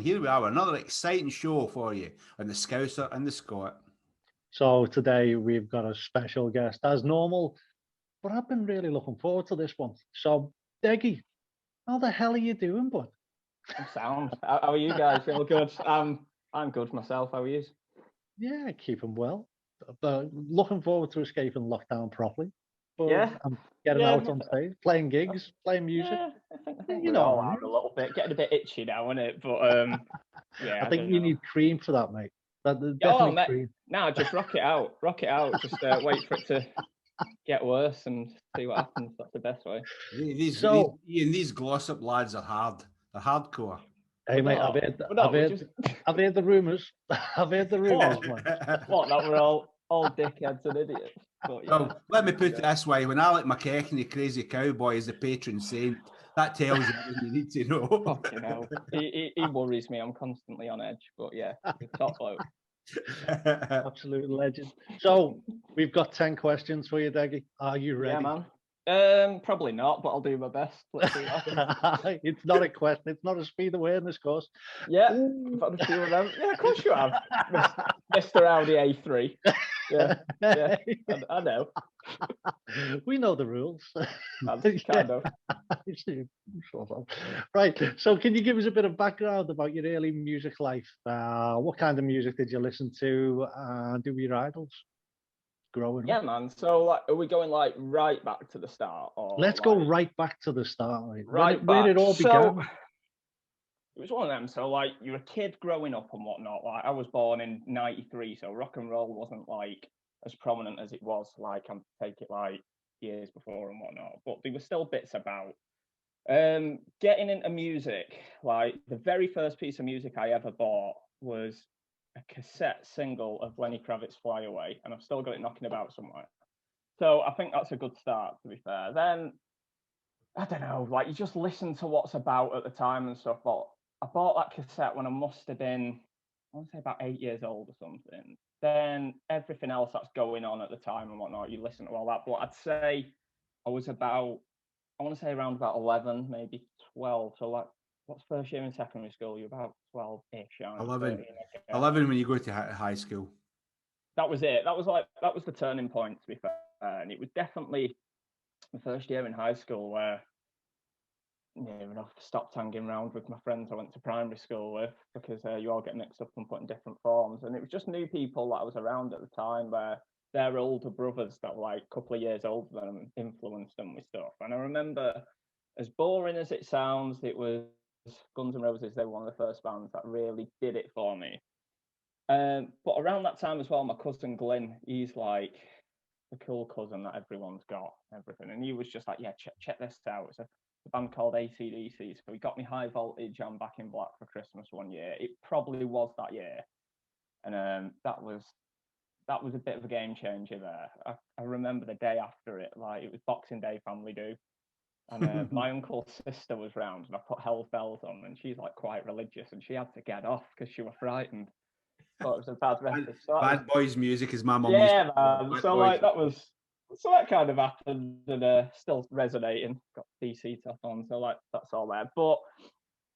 here we are, another exciting show for you on the Scouser and the Scot. So today we've got a special guest as normal, but I've been really looking forward to this one. So, Deggy, how the hell are you doing, bud? I'm sound. How are you guys? Feel good? I'm good myself. How are you? Yeah, keeping well. But looking forward to escaping lockdown properly. But Yeah. I'm getting Yeah, out on stage, playing gigs, playing music. Yeah, I think You we're know all what I out mean. a little bit, getting a bit itchy now, isn't it? But yeah, I think you need cream for that, mate. Definitely mate, cream. now just rock it out. Just wait for it to get worse and see what happens. That's the best way. These gloss-up lads are hard. They're hardcore. Hey, mate, I've heard the rumours. I've heard the rumours, man. What, that we're all dickheads and idiots? But, yeah, well, let me put it this way. When Alec McKechnie, Crazy Cowboy, is the patron saint, that tells you everything you need to know. Fucking hell. He worries me. I'm constantly on edge. But, yeah, he's a top bloke. Absolute legend. So, we've got 10 questions for you, Deggy. Are you ready? Yeah, man. Probably not, but I'll do my best. Let's see what happens. It's not a question. It's not a speed awareness course. Yeah, I've had a few of them. Yeah, of course you have, Mr. Audi A3. Yeah, I know. We know the rules. Kind of. Right. So, can you give us a bit of background about your early music life? What kind of music did you listen to? Do your idols? Growing up? Yeah, man. So, like, are we going like right back to the start? Or let's go right back to the start. Right, where it all began. It was one of them. So, like, you're a kid growing up and whatnot. Like, I was born in '93, so rock and roll wasn't like as prominent as it was. Like, I'm take it like years before and whatnot. But there were still bits about. Getting into music. Like, the very first piece of music I ever bought was a cassette single of Lenny Kravitz's Fly Away, and I've still got it knocking about somewhere. So I think that's a good start, to be fair. Then, I don't know, like, you just listen to what's about at the time and stuff, but I bought that cassette when I must have been, I want to say about 8 years old or something. Then everything else that's going on at the time and whatnot, you listen to all that, but I'd say I was about, I want to say around about 11, maybe 12, so like, what's first year in secondary school? You're about 12-ish. 11 when you go to high school. That was it. That was the turning point, to be fair. And it was definitely the first year in high school where near enough stopped hanging around with my friends I went to primary school with, because you all get mixed up and put in different forms. And it was just new people that I was around at the time where their older brothers that were like a couple of years older than them influenced them with stuff. And I remember, as boring as it sounds, it was Guns N' Roses. They were one of the first bands that really did it for me. But around that time as well, my cousin Glyn, he's like the cool cousin that everyone's got, everything. And he was just like, yeah, check this out. It's a band called AC/DC. So he got me High Voltage and Back in Black for Christmas one year. It probably was that year. And that was a bit of a game changer there. I remember the day after it, like it was Boxing Day family do. And my uncle's sister was round and I put Hell's Bells on, and she's like quite religious and she had to get off because she was frightened. Thought it was a bad record. Bad Boys music is my mum. Yeah, man. So like that kind of happened and still resonating. Got DC top on, so like that's all there. But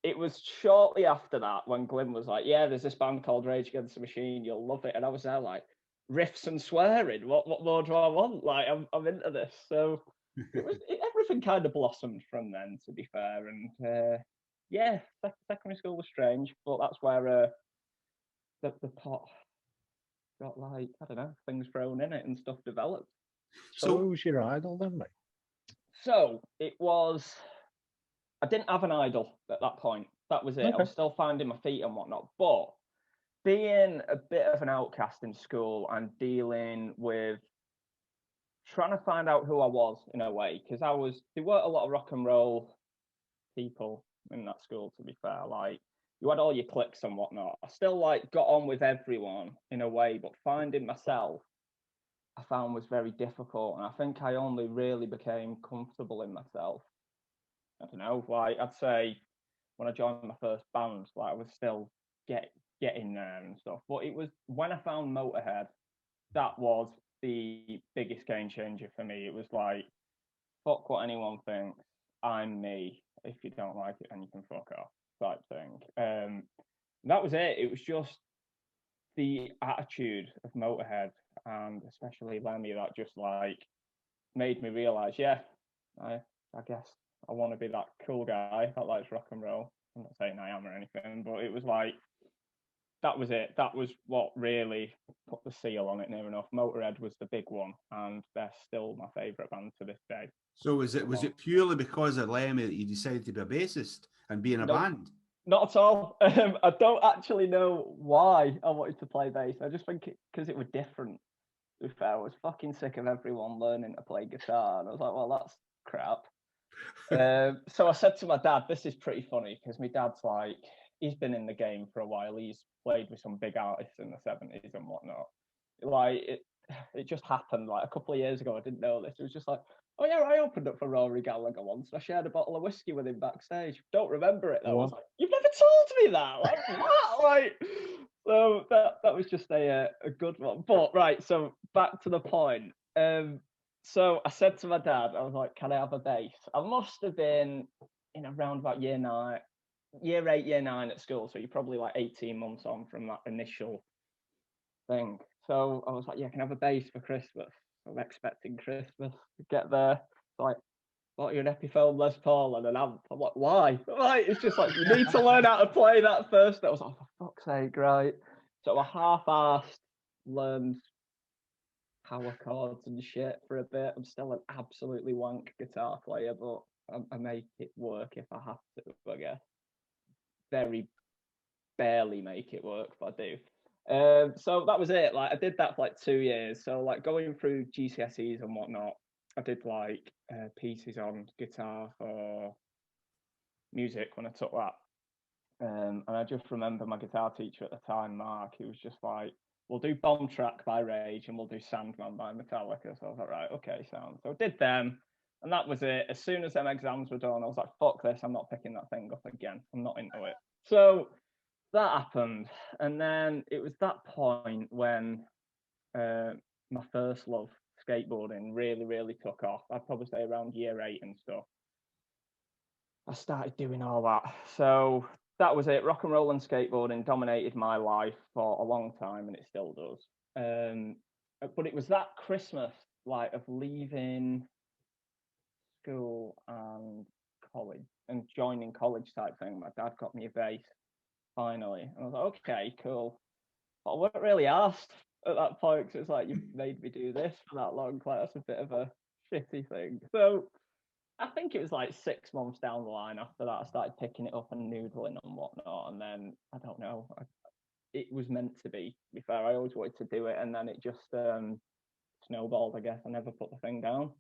it was shortly after that when Glyn was like, "Yeah, there's this band called Rage Against the Machine. You'll love it." And I was there like, riffs and swearing. What more do I want? Like I'm into this. So everything kind of blossomed from then, to be fair. And yeah, secondary school was strange, but that's where the pot got, like, I don't know, things thrown in it and stuff developed. So who was your idol then, mate? So it was, I didn't have an idol at that point. That was it. Okay. I was still finding my feet and whatnot. But being a bit of an outcast in school and dealing with trying to find out who I was in a way, because there weren't a lot of rock and roll people in that school, to be fair. Like, you had all your cliques and whatnot. I still like got on with everyone in a way, but finding myself, I found was very difficult. And I think I only really became comfortable in myself. I don't know, like I'd say when I joined my first band, like I was still getting there and stuff. But it was when I found Motorhead, that was the biggest game changer for me. It was like, fuck what anyone thinks, I'm me. If you don't like it, then you can fuck off, type thing. that was it. It was just the attitude of Motorhead, and especially Lemmy, that just like made me realise, yeah, I guess I want to be that cool guy that likes rock and roll. I'm not saying I am or anything, but it was like, that was it. That was what really put the seal on it, near enough. Motorhead was the big one, and they're still my favourite band to this day. So was it purely because of Lemmy that you decided to be a bassist and be in a band? Not at all. I don't actually know why I wanted to play bass. I just think because it was different. To be fair, I was fucking sick of everyone learning to play guitar, and I was like, well, that's crap. So I said to my dad, this is pretty funny, because my dad's like, he's been in the game for a while. He's played with some big artists in the 70s and whatnot. Like, it just happened like a couple of years ago. I didn't know this. It was just like, oh yeah, I opened up for Rory Gallagher once. I shared a bottle of whiskey with him backstage. Don't remember it though. I was like, you've never told me that. Like, what? Like, so that was just a good one. But right, so back to the point. So I said to my dad, I was like, can I have a bass? I must have been in around about year 8, year 9 at school. So you're probably like 18 months on from that initial thing. So I was like, yeah, can I have a bass for Christmas? I'm expecting Christmas to get there. Like, bought you an Epiphone Les Paul and an amp. I'm like, why? Like, it's just like, you need to learn how to play that first. I was like, for fuck's sake, right? So I half-assed, learned power chords and shit for a bit. I'm still an absolutely wank guitar player, but I make it work if I have to, I guess. Very barely make it work, but I do. So that was it. Like, I did that for like 2 years. So like going through GCSEs and whatnot, I did like pieces on guitar for music when I took that. And I just remember my guitar teacher at the time, Mark, he was just like, we'll do Bomb Track by Rage and we'll do Sandman by Metallica. So I was like, right, okay, sound. So I did them, and that was it. As soon as them exams were done, I was like, fuck this, I'm not picking that thing up again. I'm not into it. So that happened, and then it was that point when my first love, skateboarding, really took off. I'd probably say around year 8 and stuff. I started doing all that. So that was it. Rock and roll and skateboarding dominated my life for a long time, and it still does. But it was that Christmas, like, of leaving school and college and joining college type thing. My dad got me a bass finally, and I was like, okay, cool. But I wasn't really asked at that point, because it's like, you've made me do this for that long. Like, that's a bit of a shitty thing. So I think it was like 6 months down the line after that, I started picking it up and noodling and whatnot. And then, I don't know, it was meant to be. To be fair, I always wanted to do it, and then it just snowballed, I guess. I never put the thing down.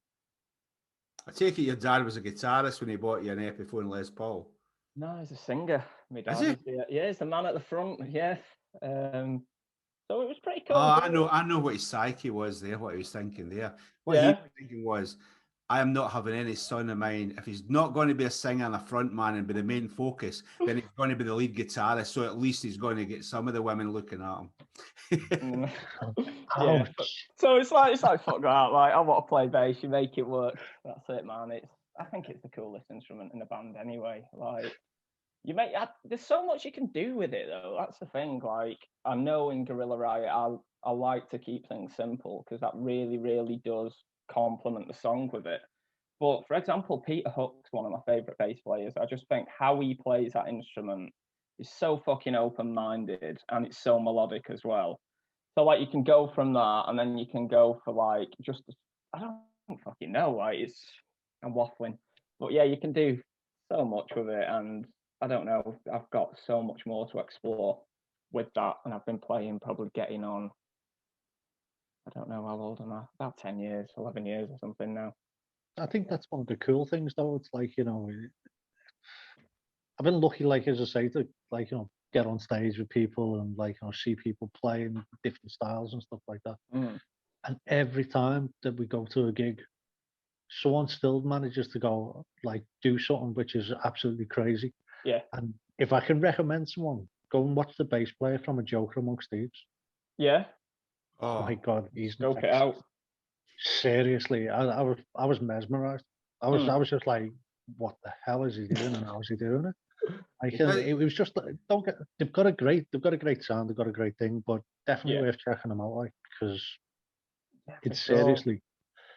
I take it your dad was a guitarist when he bought you an Epiphone Les Paul. No, he's a singer. My dad Is he? Yeah, he's the man at the front. Yes. So it was pretty cool. Oh, I know what his psyche was there, what he was thinking there. What he was thinking was, I am not having any son of mine. If he's not going to be a singer and a front man and be the main focus, then he's going to be the lead guitarist. So at least he's going to get some of the women looking at him. Yeah. So it's like fuck that. Like, I want to play bass. You make it work. That's it, man. I think it's the coolest instrument in the band anyway. Like, there's so much you can do with it though. That's the thing. Like, I know in Gorilla Riot, I like to keep things simple, because that really does complement the song with it. But for example, Peter Hook's one of my favorite bass players. I just think how he plays that instrument is so fucking open-minded, and it's so melodic as well. So like, you can go from that, and then you can go for like, just, I don't fucking know. Like, I'm waffling, but yeah, you can do so much with it, and I don't know, I've got so much more to explore with that, and I've been playing, probably getting on, I don't know how old am I, about 10 years, 11 years or something now. I think that's one of the cool things though. It's like, I've been lucky, like, as I say, to, like, get on stage with people and, like, see people playing different styles and stuff like that. And every time that we go to a gig, someone still manages to go, like, do something which is absolutely crazy. Yeah. And if I can recommend someone, go and watch the bass player from A Joker Amongst Thieves. Yeah. Oh my God, he's scope it out. Seriously, I was mesmerized. I was just like, what the hell is he doing, and how is he doing it? Like, it was just don't get. They've got a great sound. They've got a great thing, but definitely worth checking them out. Like, because it's seriously,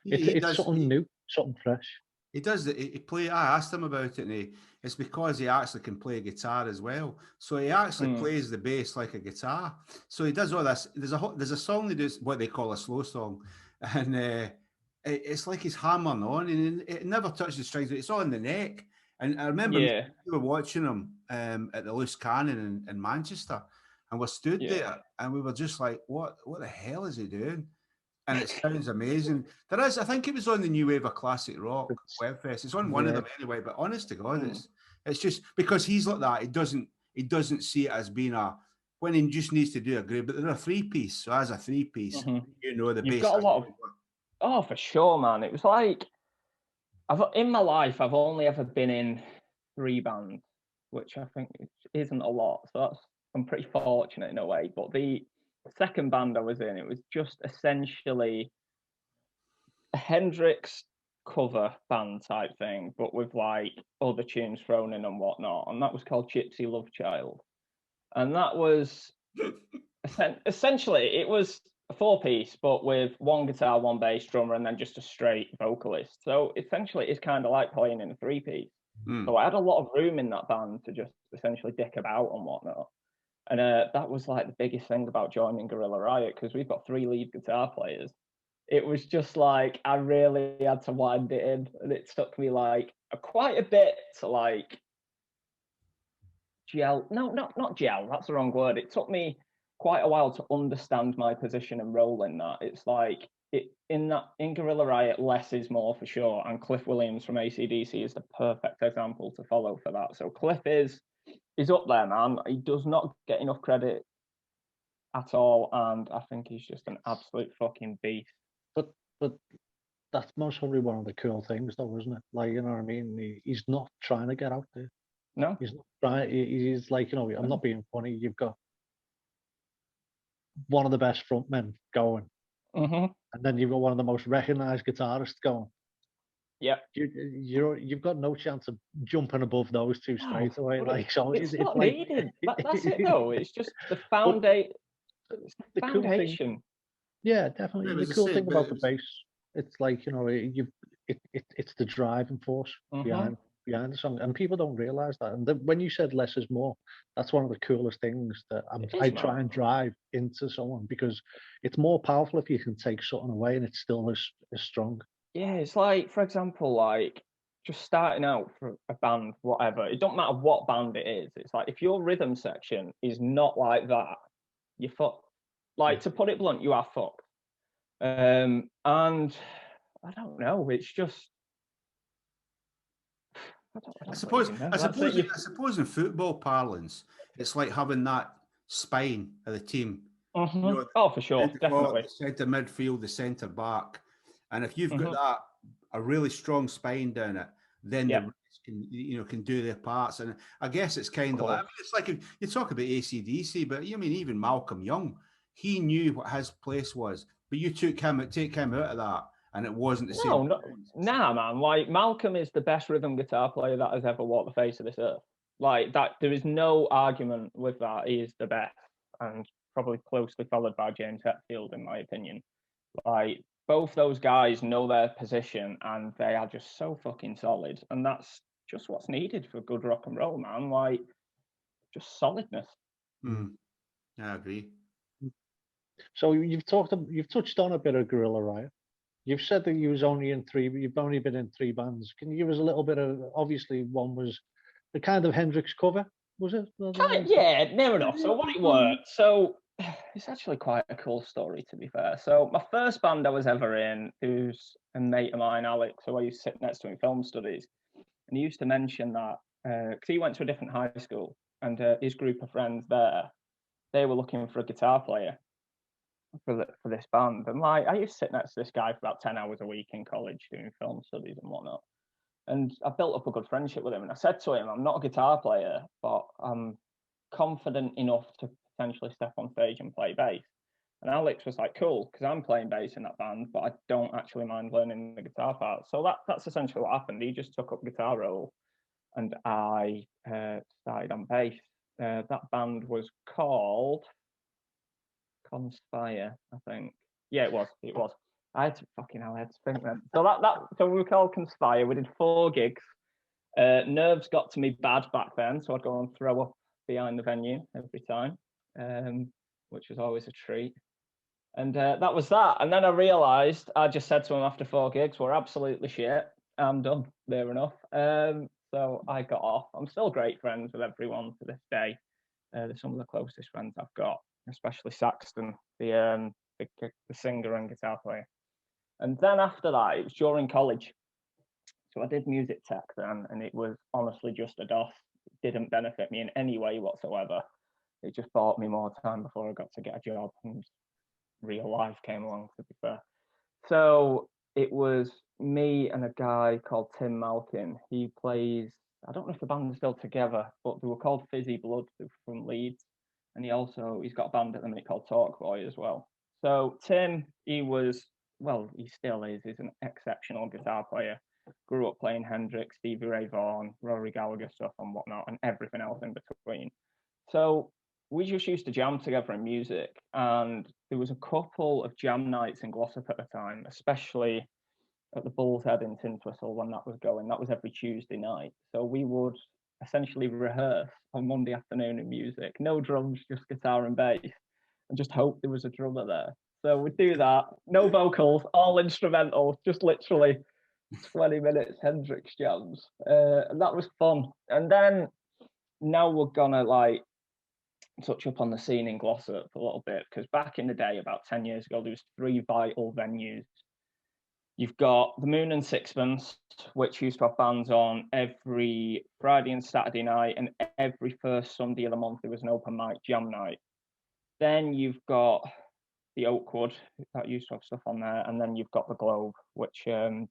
it's something new, something fresh. He does. He play. I asked him about it, and it's because he actually can play guitar as well. So he actually plays the bass like a guitar. So he does all this. There's a song they do what they call a slow song, and it's like he's hammering on, and it never touches the strings. It's all in the neck. And I remember we were watching him at the Loose Cannon in Manchester, and we stood there, and we were just like, "What the hell is he doing?" And it sounds amazing. There is, I think it was on the New Wave of Classic Rock Webfest. It's on one of them anyway. But honest to God, it's just because he's like that. He doesn't see it as being when he just needs to do a great. But they're a 3-piece, so as a 3-piece, the bass. Got a lot of for sure, man. It was like in my life I've only ever been in 3 bands, which I think isn't a lot. So I'm pretty fortunate in a way. But the second band I was in, it was just essentially a Hendrix cover band type thing, but with like other tunes thrown in and whatnot, and that was called Gypsy Love Child, and that was essentially it was a 4-piece, but with 1 guitar, 1 bass, drummer, and then just a straight vocalist. So essentially, it's kind of like playing in a 3-piece. So I had a lot of room in that band to just essentially dick about and whatnot. And that was like the biggest thing about joining Gorilla Riot, because we've got 3 lead guitar players. It was just like I really had to wind it in, and it took me like quite a bit to like gel. No, not gel. That's the wrong word. It took me quite a while to understand my position and role in that. It's like in Gorilla Riot, less is more for sure. And Cliff Williams from AC/DC is the perfect example to follow for that. So Cliff is up there, man. He does not get enough credit at all, and I think he's just an absolute fucking beast. But that's most probably one of the cool things, though, isn't it? Like, you know what I mean? He's not trying to get out there. No, he's not trying. He's like, I'm not being funny. You've got one of the best frontmen going, and then you've got one of the most recognized guitarists going. Yeah, you've got no chance of jumping above those two straight away. Like, so it's not like, needed. That's it, though. It's just the foundation. Cool thing, yeah, definitely. The cool thing about the bass, it's like it's the driving force behind the song, and people don't realize that. And when you said less is more, that's one of the coolest things that I try and drive into someone, because it's more powerful if you can take something away and it's still as strong. Yeah, it's like, for example, like just starting out for a band, whatever. It don't matter what band it is. It's like if your rhythm section is not like that, you're fucked. Like, to put it blunt, you are fucked. And I don't know. It's just. I suppose in football parlance, it's like having that spine of the team. Oh, for sure, definitely. The centre midfield, the centre back, and if you've got a really strong spine down it, then the rest can do their parts. And I guess it's kind of like, it's like you talk about AC/DC, but even Malcolm Young, he knew what his place was, but you take him out of that, and it wasn't the same. Nah, man. Like, Malcolm is the best rhythm guitar player that has ever walked the face of this earth. Like that, there is no argument with that. He is the best, and probably closely followed by James Hetfield, in my opinion. Like, both those guys know their position, and they are just so fucking solid, and that's just what's needed for good rock and roll, man. Like, just solidness. I agree. So you've touched on a bit of Gorilla Riot. You've said that you've only been in 3 bands. Can you give us a little bit of? Obviously, one was the kind of Hendrix cover, was it? Yeah, near enough. So what it worked. So it's actually quite a cool story, to be fair. So my first band I was ever in, who's a mate of mine, Alex, who I used to sit next to in film studies, and he used to mention that because he went to a different high school, and his group of friends there, they were looking for a guitar player for this band. And like, I used to sit next to this guy for about 10 hours a week in college doing film studies and whatnot. And I built up a good friendship with him. And I said to him, I'm not a guitar player, but I'm confident enough to potentially step on stage and play bass. And Alex was like, cool, because I'm playing bass in that band, but I don't actually mind learning the guitar part. So that's essentially what happened. He just took up guitar role. and I started on bass. That band was called Conspire, I think. Yeah, it was. I had to think then. So we were called Conspire. We did 4 gigs. Nerves got to me bad back then, so I'd go and throw up behind the venue every time, which was always a treat. And that was that. And then I realised, I just said to him after 4 gigs, we're absolutely shit. I'm done. Fair enough. So I got off. I'm still great friends with everyone to this day. They're some of the closest friends I've got, especially Saxton, the singer and guitar player. And then after that, it was during college. So I did music tech then, and it was honestly just a DOS. It didn't benefit me in any way whatsoever. It just bought me more time before I got to get a job, and real life came along, to be fair. So it was me and a guy called Tim Malkin. He plays, I don't know if the band is still together, but they were called Fizzy Blood. They were from Leeds. And he's got a band at the minute called Talk Boy as well. So Tim, he still is. He's an exceptional guitar player. Grew up playing Hendrix, Stevie Ray Vaughan, Rory Gallagher stuff and whatnot, and everything else in between. So we just used to jam together in music, and there was a couple of jam nights in Glossop at the time, especially at the Bull's Head in Tintwistle when that was going. That was every Tuesday night. So we would essentially rehearse on Monday afternoon in music. No drums, just guitar and bass, and just hope there was a drummer there. So we'd do that. No vocals, all instrumental, just literally 20 minutes Hendrix jams. And that was fun. And then now we're gonna touch up on the scene in Glossop a little bit, because back in the day, about 10 years ago, there was 3 vital venues. You've got the Moon and Sixpence, which used to have bands on every Friday and Saturday night, and every first Sunday of the month there was an open mic jam night. Then you've got the Oakwood, that used to have stuff on there, and then you've got the Globe, which had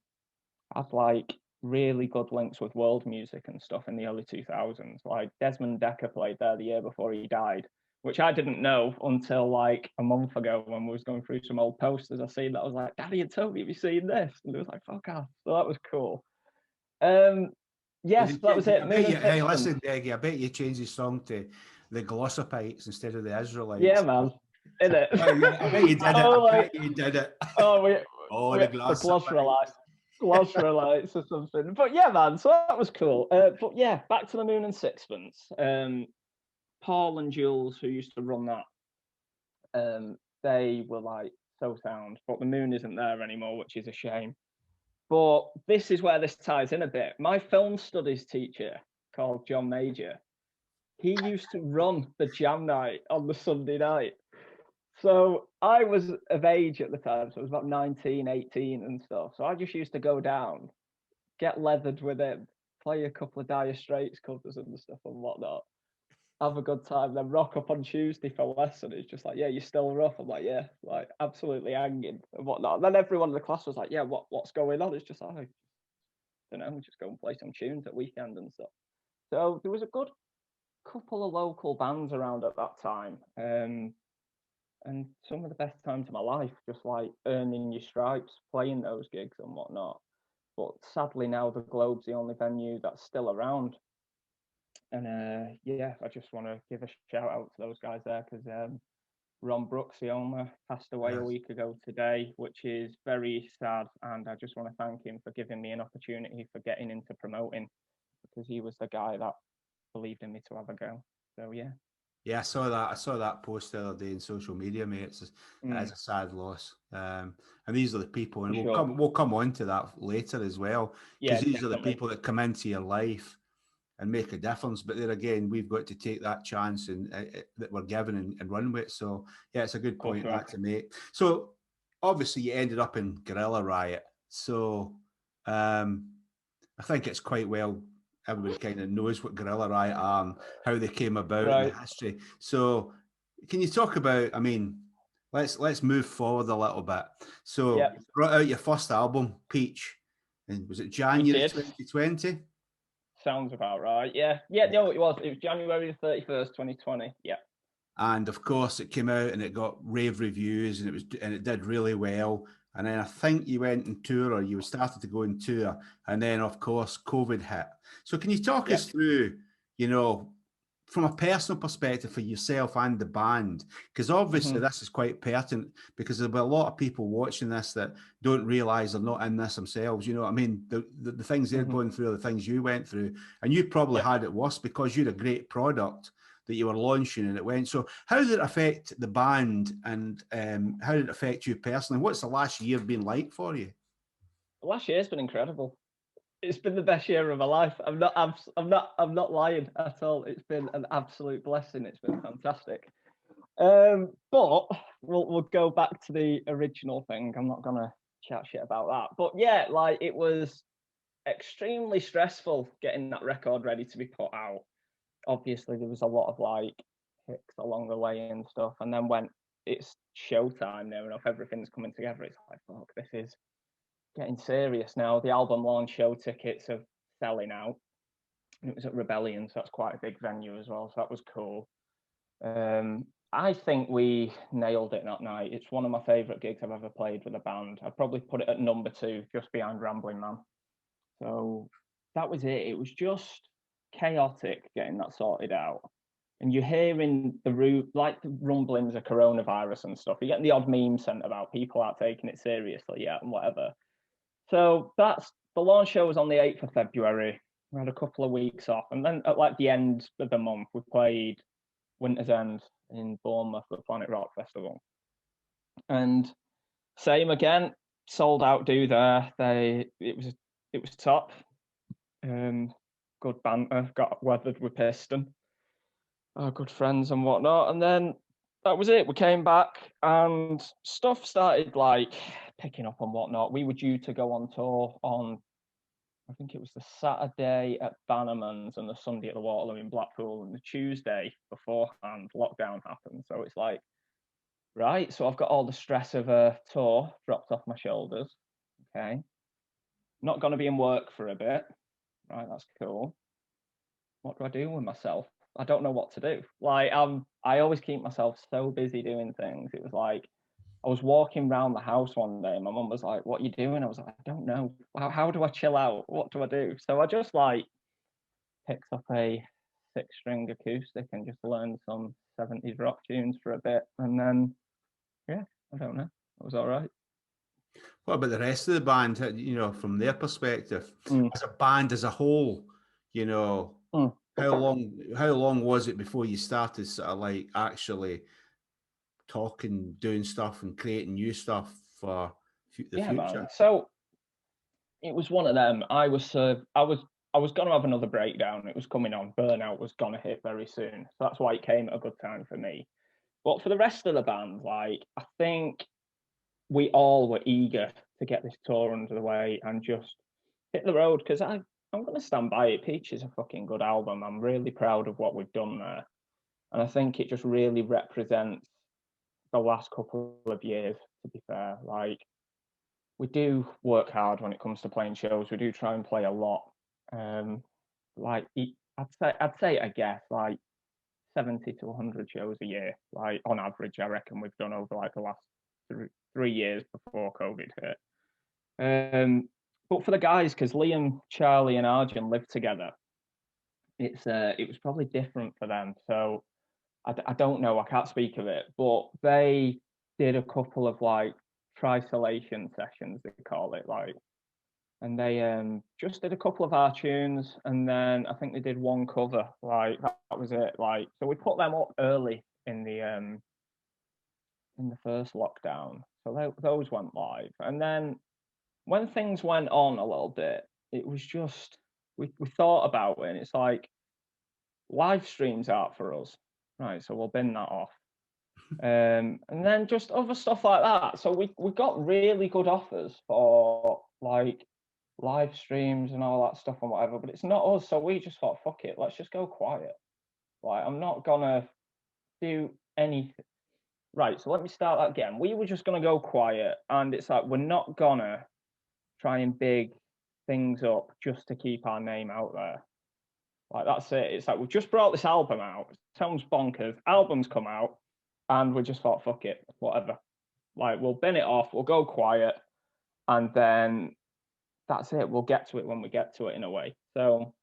really good links with world music and stuff in the early 2000s. Like Desmond Dekker played there the year before he died, which I didn't know until a month ago when we was going through some old posters. I seen that. I was like, Daddy and Toby, have you seen this? And it was like, fuck off. So that was cool. Yes, that was it. Hey, listen, Deggy, I bet you changed the song to the Glossopites instead of the Israelites. Yeah, man. In it. I bet you did it. I bet you did it. The Glossorites or something. But yeah, man, so that was cool. But yeah, back to the Moon and Sixpence. Paul and Jules, who used to run that, they were so sound, but the Moon isn't there anymore, which is a shame. But this is where this ties in a bit. My film studies teacher, called John Major, he used to run the jam night on the Sunday night. So I was of age at the time, so I was about 19, 18 and stuff. So I just used to go down, get leathered with him, play a couple of Dire Straits covers and stuff and whatnot, have a good time, then rock up on Tuesday for lesson. It's just yeah, you're still rough. I'm yeah, absolutely hanging and whatnot. And then everyone in the class was yeah, what's going on? It's just I don't know, just go and play some tunes at weekend and stuff. So there was a good couple of local bands around at that time. And some of the best times of my life, just earning your stripes, playing those gigs and whatnot. But sadly now the Globe's the only venue that's still around. And yeah, I just want to give a shout out to those guys there, because Ron Brooks, the owner, passed away a week ago today, which is very sad. And I just want to thank him for giving me an opportunity for getting into promoting, because he was the guy that believed in me to have a go. So yeah. Yeah, I saw that post the other day in social media, mate. It's a sad loss. And these are the people, and we'll come on to that later as well, because these are the people that come into your life and make a difference. But there again, we've got to take that chance and that we're given and run with. So yeah, it's a good point to make. So obviously you ended up in Gorilla Riot. So I think it's quite well. Everybody kind of knows what Gorilla Riot are and how they came about in the history. So can you talk about, let's move forward a little bit. So you brought out your first album, Peach, and was it January 2020? Sounds about right. Yeah. No, it was January 31st, 2020. Yeah. And of course it came out and it got rave reviews and it did really well. and then I think you went on tour, or you started to go on tour, and then of course COVID hit. So can you talk us through, you know, from a personal perspective for yourself and the band, because obviously this is quite pertinent, because there'll be a lot of people watching this that don't realize they're not in this themselves. You know what I mean? The things they're going through are the things you went through, and you probably had it worse because you had a great product that you were launching and it went. So how did it affect the band, and how did it affect you personally? What's the last year been like for you? The last year's been incredible. It's been the best year of my life. I'm not lying at all. It's been an absolute blessing. It's been fantastic. But we'll go back to the original thing. I'm not gonna chat shit about that. But yeah, like, it was extremely stressful getting that record ready to be put out. Obviously, there was a lot of like hicks along the way and stuff. And then when it's showtime near enough, everything's coming together. It's like, fuck, this is getting serious now. The album launch show tickets are selling out. It was at Rebellion, so that's quite a big venue as well. So that was cool. I think we nailed it that night. It's one of my favourite gigs I've ever played with a band. I'd probably put it at number 2, just behind Rambling Man. So that was it. It was just chaotic getting that sorted out. And you're hearing like the rumblings of coronavirus and stuff. You're getting the odd meme sent about people aren't taking it seriously yet and whatever. So the launch show was on the 8th of February. We had a couple of weeks off. And then at like the end of the month, we played Winter's End in Bournemouth at the Planet Rock Festival. And same again, sold out do there. It was top. Good banter, got weathered with Piston. Good friends and whatnot. And then that was it. We came back and stuff started like picking up and whatnot. We were due to go on tour on, I think it was the Saturday at Bannerman's and the Sunday at the Waterloo in Blackpool, and the Tuesday beforehand, lockdown happened. So it's like, right, so I've got all the stress of a tour dropped off my shoulders. Okay. Not going to be in work for a bit. Right, that's cool. What do I do with myself? I don't know what to do. Like, I always keep myself so busy doing things. It was like, I was walking around the house one day and my mum was like, what are you doing? I was like, I don't know. How do I chill out? What do I do? So I just like picked up a 6-string acoustic and just learned some 70s rock tunes for a bit. And then, yeah, I don't know. It was all right. What about the rest of the band, you know, from their perspective, as a band as a whole, you know, how long was it before you started sort of like actually talking, doing stuff and creating new stuff for the future? Man. So it was one of them. I was going to have another breakdown. It was coming on. Burnout was going to hit very soon. So that's why it came at a good time for me. But for the rest of the band, like, I think we all were eager to get this tour under the way and just hit the road, because I'm going to stand by it. Peach is a fucking good album. I'm really proud of what we've done there. And I think it just really represents the last couple of years, to be fair. Like, we do work hard when it comes to playing shows. We do try and play a lot. Like, I'd say, I guess, like 70 to 100 shows a year. Like, on average, I reckon we've done over like the last 3 years before COVID hit. But for the guys, because Liam, Charlie, and Arjun live together, it was probably different for them. So I don't know. I can't speak of it, but they did a couple of like trisolation sessions, they call it, like, and they just did a couple of our tunes, and then I think they did one cover. Like, that was it. Like, so we put them up early in the first lockdown, so those went live, and then when things went on a little bit, it was just we thought about it, and it's like, live streams out for us, right? So we'll bin that off. And then just other stuff like that. So we got really good offers for like live streams and all that stuff and whatever, but it's not us. So we just thought, fuck it, let's just go quiet. Like, I'm not gonna do anything. Right, so let me start that again. We were just gonna go quiet, and it's like, we're not gonna try and big things up just to keep our name out there. Like, that's it. It's like, we've just brought this album out. It sounds bonkers. Album's come out, and we just thought, fuck it, whatever. Like, we'll bin it off. We'll go quiet. and then that's it. We'll get to it when we get to it, in a way. So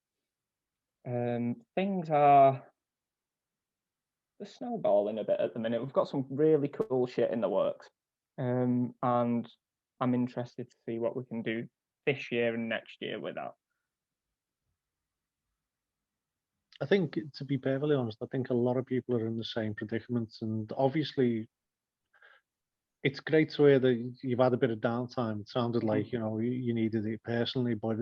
things are snowballing a bit at the minute. We've got some really cool shit in the works, and I'm interested to see what we can do this year and next year with that. I think, to be perfectly honest, I think a lot of people are in the same predicament, and obviously it's great to hear that you've had a bit of downtime. It sounded like, you know, you needed it personally, but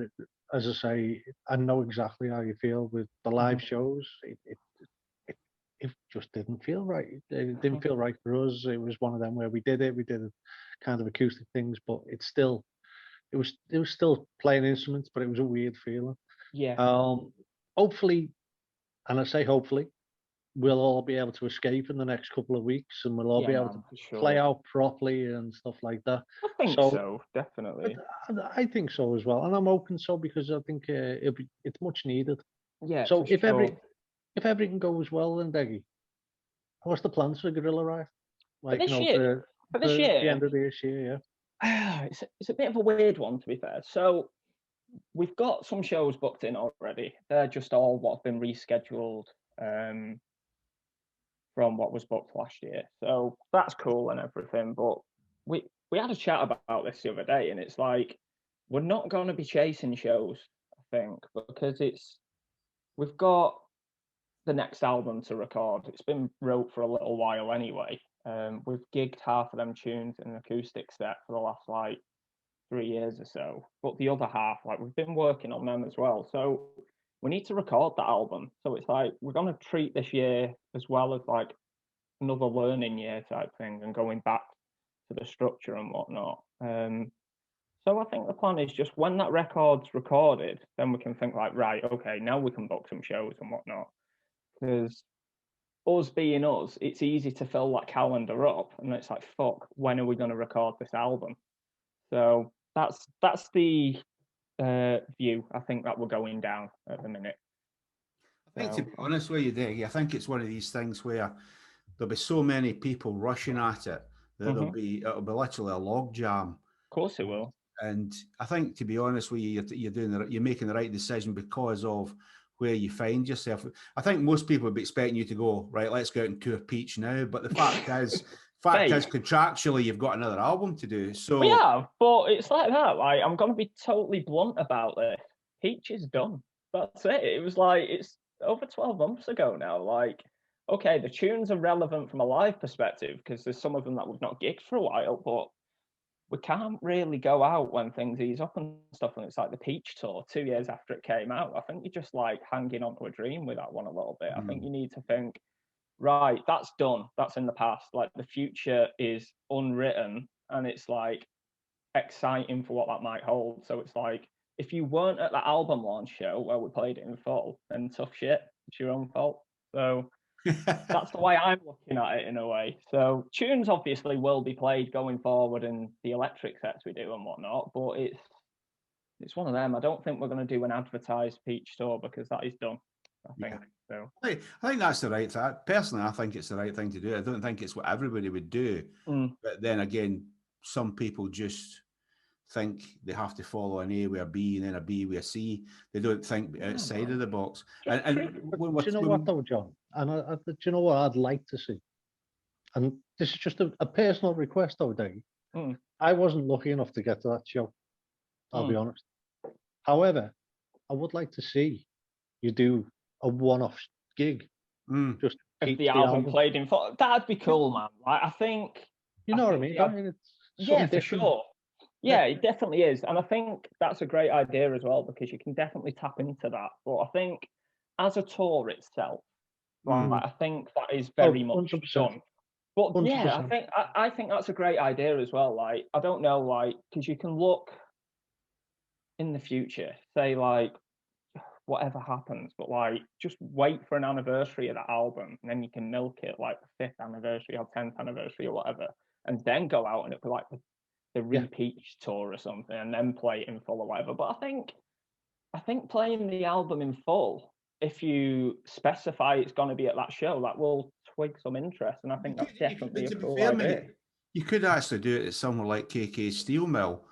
as I say, I know exactly how you feel with the live shows. It just didn't feel right. It didn't feel right for us. It was one of them where we did kind of acoustic things, but it was still playing instruments, but it was a weird feeling. Yeah. Hopefully, and I say hopefully, we'll all be able to escape in the next couple of weeks, and we'll all be able to play out properly and stuff like that. I think so, definitely. I think so as well, and I'm hoping so, because I think it's much needed. Yeah. So if everything goes well, then Deggy, what's the plans for Gorilla Riot? Like, for this year, for the end of this year, yeah. It's a bit of a weird one, to be fair. So we've got some shows booked in already. They're just all what have been rescheduled from what was booked last year. So that's cool and everything. But we had a chat about this the other day, and it's like, we're not going to be chasing shows, I think, because we've got the next album to record. It's been wrote for a little while anyway. We've gigged half of them tunes in an acoustic set for the last like 3 years or so, but the other half, like, we've been working on them as well. So we need to record that album. So it's like, we're going to treat this year as well as like another learning year type thing, and going back to the structure and whatnot. So I think the plan is just when that record's recorded, then we can think like, right, okay, now we can book some shows and whatnot. Because us being us, it's easy to fill that calendar up, and it's like, fuck, when are we going to record this album? So that's the view I think that we're going down at the minute. I think, to be honest with you, Deggy, I think it's one of these things where there'll be so many people rushing at it that it'll be literally a log jam. Of course it will. And I think, to be honest with you, you're making the right decision because of where you find yourself. I think most people would be expecting you to go, right, let's go out and tour Peach now. But the fact is, contractually, you've got another album to do. So we have, but it's like that. Like, I'm going to be totally blunt about this. Peach is done. That's it. It was like, it's over 12 months ago now. Like, okay, the tunes are relevant from a live perspective because there's some of them that we've not gigged for a while, but we can't really go out when things ease up and stuff. And it's like the Peach tour 2 years after it came out. I think you're just like hanging on to a dream with that one a little bit. I think you need to think, right, that's done. That's in the past. Like, the future is unwritten, and it's like exciting for what that might hold. So it's like, if you weren't at the album launch show where we played it in full, then tough shit. It's your own fault. So that's the way I'm looking at it, in a way. So tunes obviously will be played going forward in the electric sets we do and whatnot, but it's one of them. I don't think we're going to do an advertised Peach tour because that is done, I think. So I think that's the right thing. Personally, I think it's the right thing to do. I don't think it's what everybody would do. But then again, some people just think they have to follow an A with a B and then a B with a C. They don't think outside of the box. And do you know what though, John? And do you know what I'd like to see? And this is just a personal request though, Deggy. I wasn't lucky enough to get to that show, I'll be honest. However, I would like to see you do a one-off gig. Just if the album played in full, that'd be cool, man. Like, I think, you know what I mean? Yeah, for sure. Yeah, it definitely is. And I think that's a great idea as well, because you can definitely tap into that. But I think as a tour itself, like, I think that is very much 100%. done. But 100%. yeah, I think that's a great idea as well. Like, I don't know, like, because you can look in the future, say like, whatever happens, but like, just wait for an anniversary of that album, and then you can milk it like the 5th anniversary or 10th anniversary or whatever, and then go out and it'll be like the Re-Peach tour or something, and then play it in full or whatever. But I think playing the album in full, if you specify it's going to be at that show, that will twig some interest, and I think that's definitely a cool idea. You could actually do it at somewhere like KK Steel Mill,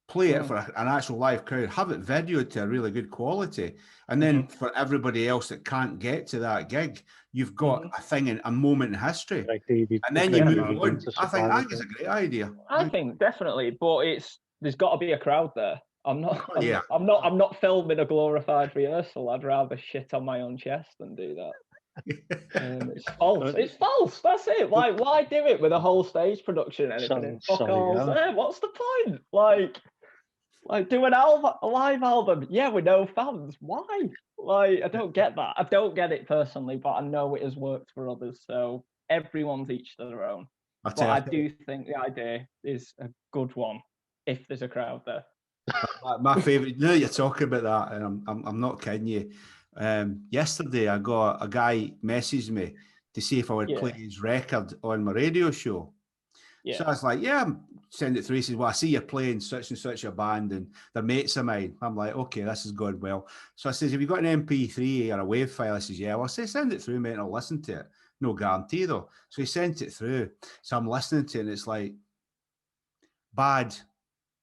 play it for an actual live crowd, have it videoed to a really good quality, and then for everybody else that can't get to that gig, you've got a thing in a moment in history, Like and then you move on. to I think surprise that is a great idea. I think definitely, but there's got to be a crowd there. I'm not. Yeah. I'm not filming a glorified rehearsal. I'd rather shit on my own chest than do that. It's false. It's false. That's it. Why do it with a whole stage production and anything? Fuck all. What's the point? Like do an album, a live album. Yeah, with no fans. Why? Like, I don't get that. I don't get it personally, but I know it has worked for others. So everyone's each to their own. But I do think the idea is a good one if there's a crowd there. My favourite. Now you're talking about that, and I'm not kidding you. Yesterday, I got a guy messaged me to see if I would play his record on my radio show. Yeah. So I was like, yeah, send it through. He says, well, I see you're playing such and such a band and they're mates of mine. I'm like, okay, this is going well. So I says, have you got an MP3 or a WAV file? I says, yeah. Well, I say, send it through, mate, and I'll listen to it. No guarantee, though. So he sent it through. So I'm listening to it, and it's like bad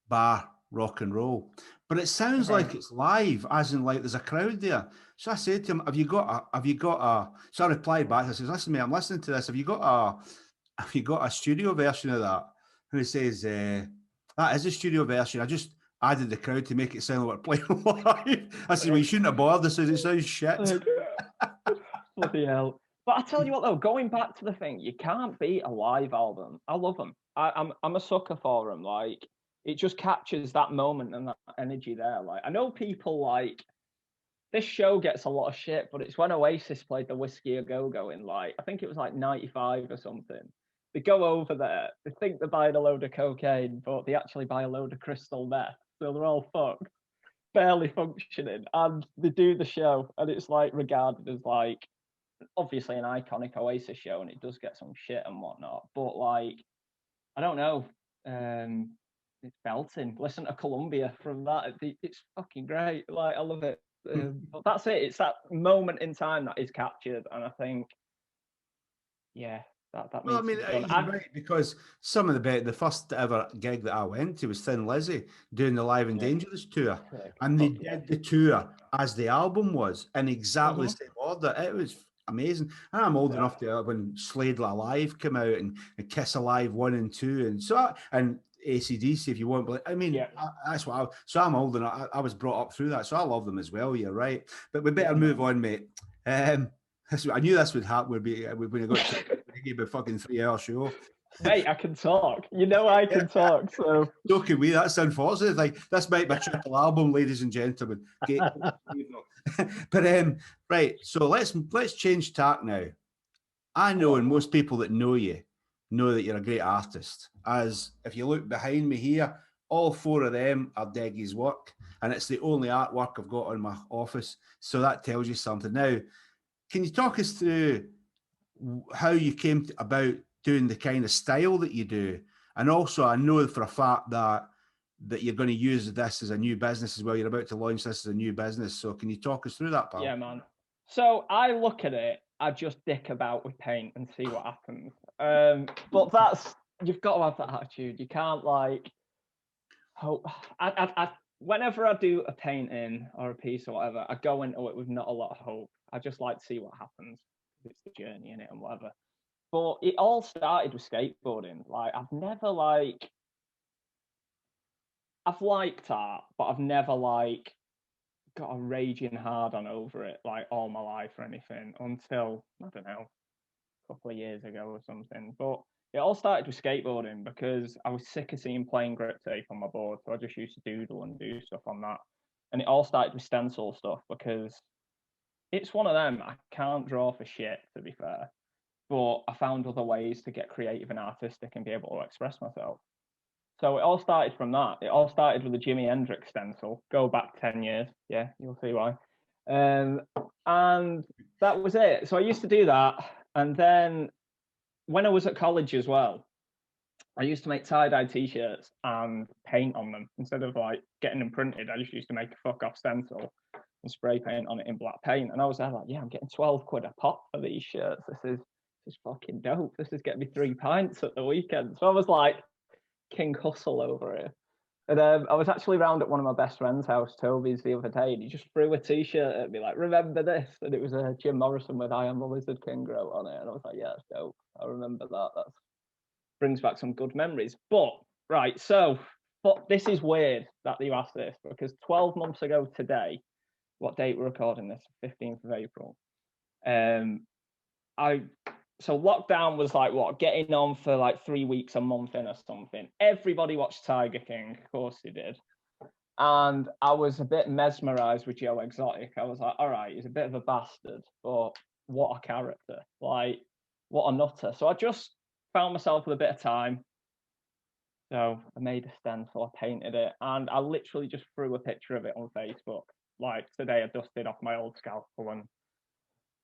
bar rock and roll. But it sounds like it's live, as in like there's a crowd there. So I said to him, have you got a, so I replied back, I says, listen, mate, I'm listening to this. Have you got a studio version of that? And he says, that is a studio version. I just added the crowd to make it sound like we're playing live. I said, well, you shouldn't have bothered. I says, it sounds shit. Bloody hell. But I tell you what, though, going back to the thing, you can't beat a live album. I love them. I'm a sucker for them. Like, it just captures that moment and that energy there. Like, I know people like, this show gets a lot of shit, but it's when Oasis played the Whiskey A Go-Go in, like, I think it was like 95 or something. They go over there, they think they're buying a load of cocaine, but they actually buy a load of crystal meth. So they're all fucked, barely functioning. And they do the show, and it's like regarded as like, obviously an iconic Oasis show, and it does get some shit and whatnot. But like, I don't know. It's belting. Listen to Columbia from that. It's fucking great. Like, I love it. But that's it. It's that moment in time that is captured, and I think, yeah, that Well, I means mean, you're right, because some of the first ever gig that I went to was Thin Lizzy doing the Live and Dangerous tour, and they did the tour as the album was in exactly the same order. It was amazing. And I'm old enough to when Slade Alive came out and Kiss Alive 1 and 2, and so and AC/DC, if you want. But I mean, that's what so I'm old enough. I was brought up through that, so I love them as well. You're right, but we better move on, mate. I knew this would happen. We'd be when I got to give a fucking 3-hour show. Mate, I can talk. You know I can talk. So can we. That's unfortunate. Like, this might be a triple album, ladies and gentlemen. But right. So let's change tack now. I know, and most people that know you know that you're a great artist. As if you look behind me here, all 4 of them are Deggy's work, and it's the only artwork I've got in my office. So that tells you something. Now, can you talk us through how you came about doing the kind of style that you do? And also, I know for a fact that you're going to use this as a new business as well. You're about to launch this as a new business. So can you talk us through that, pal? Yeah, man. So I look at it, I just dick about with paint and see what happens. But you've got to have that attitude. You can't like hope. Whenever I do a painting or a piece or whatever, I go into it with not a lot of hope. I just like to see what happens. It's the journey in it and whatever. But it all started with skateboarding. Like, I've liked art, but I've never like got a raging hard on over it like all my life or anything until, I don't know, a couple of years ago or something. But it all started with skateboarding because I was sick of seeing plain grip tape on my board, so I just used to doodle and do stuff on that. And it all started with stencil stuff because it's one of them. I can't draw for shit, to be fair, but I found other ways to get creative and artistic and be able to express myself. So it all started from that. It all started with a Jimi Hendrix stencil. Go back 10 years. Yeah, you'll see why. And that was it. So I used to do that. And then when I was at college as well, I used to make tie-dye t-shirts and paint on them. Instead of like getting them printed, I just used to make a fuck-off stencil and spray paint on it in black paint. And I was there like, yeah, I'm getting 12 quid a pop for these shirts. This is fucking dope. This is getting me 3 pints at the weekend. So I was like, king hustle over here. And I was actually round at one of my best friend's house, Toby's, the other day, and he just threw a T-shirt at me like, "Remember this?" And it was a Jim Morrison with "I Am the Lizard King" wrote on it, and I was like, "Yeah, that's dope. I remember that. That brings back some good memories." But right, so this is weird that you asked this, because 12 months ago today, what date we're recording this? 15th of April. So lockdown was like getting on for like 3 weeks, a month in or something. Everybody watched Tiger King, of course they did. And I was a bit mesmerized with Joe Exotic. I was like, all right, he's a bit of a bastard, but what a character. Like, what a nutter. So I just found myself with a bit of time. So I made a stencil, I painted it, and I literally just threw a picture of it on Facebook. Like today, I dusted off my old scalpel and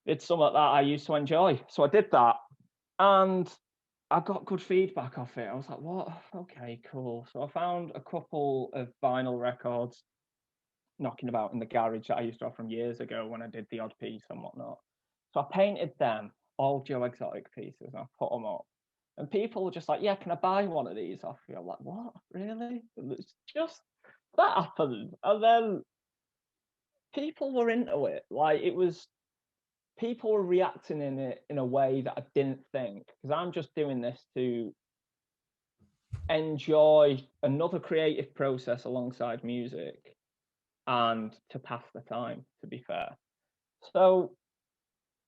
did something that I used to enjoy. So I did that, and I got good feedback off it. I was like, what? Okay, cool. So I found a couple of vinyl records knocking about in the garage that I used to have from years ago when I did the odd piece and whatnot. So I painted them, all Joe Exotic pieces, and I put them up. And people were just like, yeah, can I buy one of these off you? I'm like, what? Really? And it's just, that happened. And then people were into it. Like, it was, people were reacting in it in a way that I didn't think, because I'm just doing this to enjoy another creative process alongside music and to pass the time, to be fair. So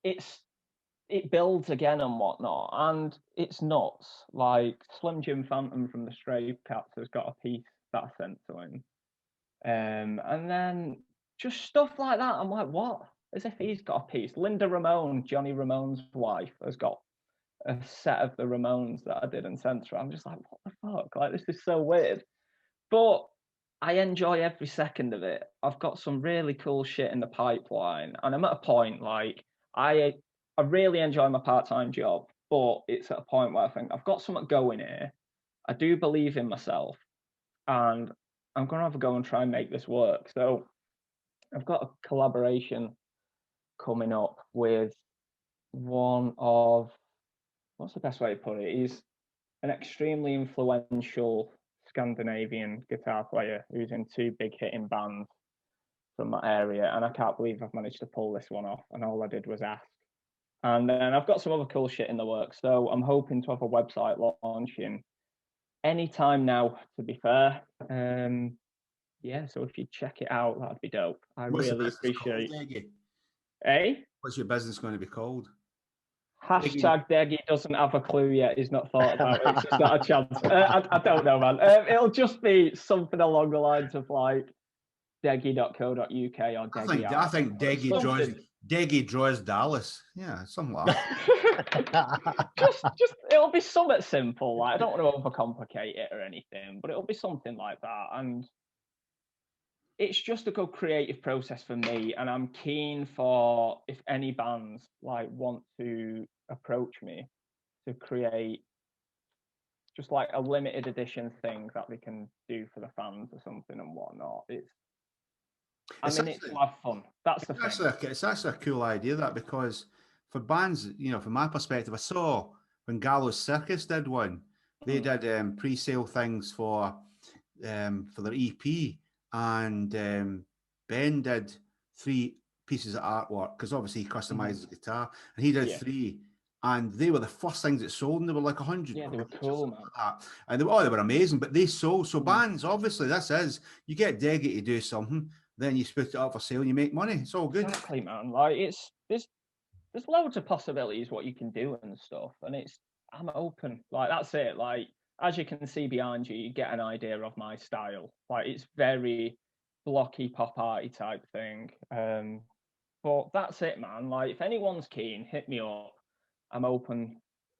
it builds again and whatnot, and it's nuts. Like Slim Jim Phantom from the Stray Cats has got a piece that I sent to him, and then just stuff like that. I'm like, what? As if he's got a piece. Linda Ramone, Johnny Ramone's wife, has got a set of the Ramones that I did and sent to her. I'm just like, what the fuck? Like, this is so weird. But I enjoy every second of it. I've got some really cool shit in the pipeline, and I'm at a point like I really enjoy my part-time job, but it's at a point where I think I've got something going here. I do believe in myself, and I'm gonna have a go and try and make this work. So I've got a collaboration coming up with one of, what's the best way to put it? He's an extremely influential Scandinavian guitar player who's in 2 big hitting bands from my area, and I can't believe I've managed to pull this one off, and all I did was ask. And then I've got some other cool shit in the works, so I'm hoping to have a website launching anytime now, to be fair. Yeah, so if you check it out, that'd be dope. I What's really appreciate it. Eh? What's your business going to be called? Hashtag Deggy doesn't have a clue yet. He's not thought about it. It's just not a chance. I don't know, man. It'll just be something along the lines of like Deggy.co.uk or Deggy. I think Deggy draws Dallas. Yeah, something like that. just it'll be something simple. Like, I don't want to overcomplicate it or anything, but it'll be something like that. And it's just a good creative process for me, and I'm keen for, if any bands like want to approach me to create just like a limited edition thing that they can do for the fans or something and whatnot. It's to have fun. That's the thing. It's actually a cool idea, that, because for bands, from my perspective, I saw when Gallows Circus did one, they did pre-sale things for their EP, and Ben did 3 pieces of artwork, because obviously he customizes the guitar, and he did 3, and they were the first things that sold, and they were like 100. Yeah, they were cool, man. Like that. And they were amazing, but they sold. So bands, obviously, this is, you get Deggy to do something, then you put it up for sale and you make money. It's all good. Exactly, man. Like, there's loads of possibilities what you can do and stuff, and I'm open. Like, that's it. Like, as you can see behind you, you get an idea of my style. Like, it's very blocky pop arty type thing. But that's it, man. Like, if anyone's keen, hit me up. I'm open.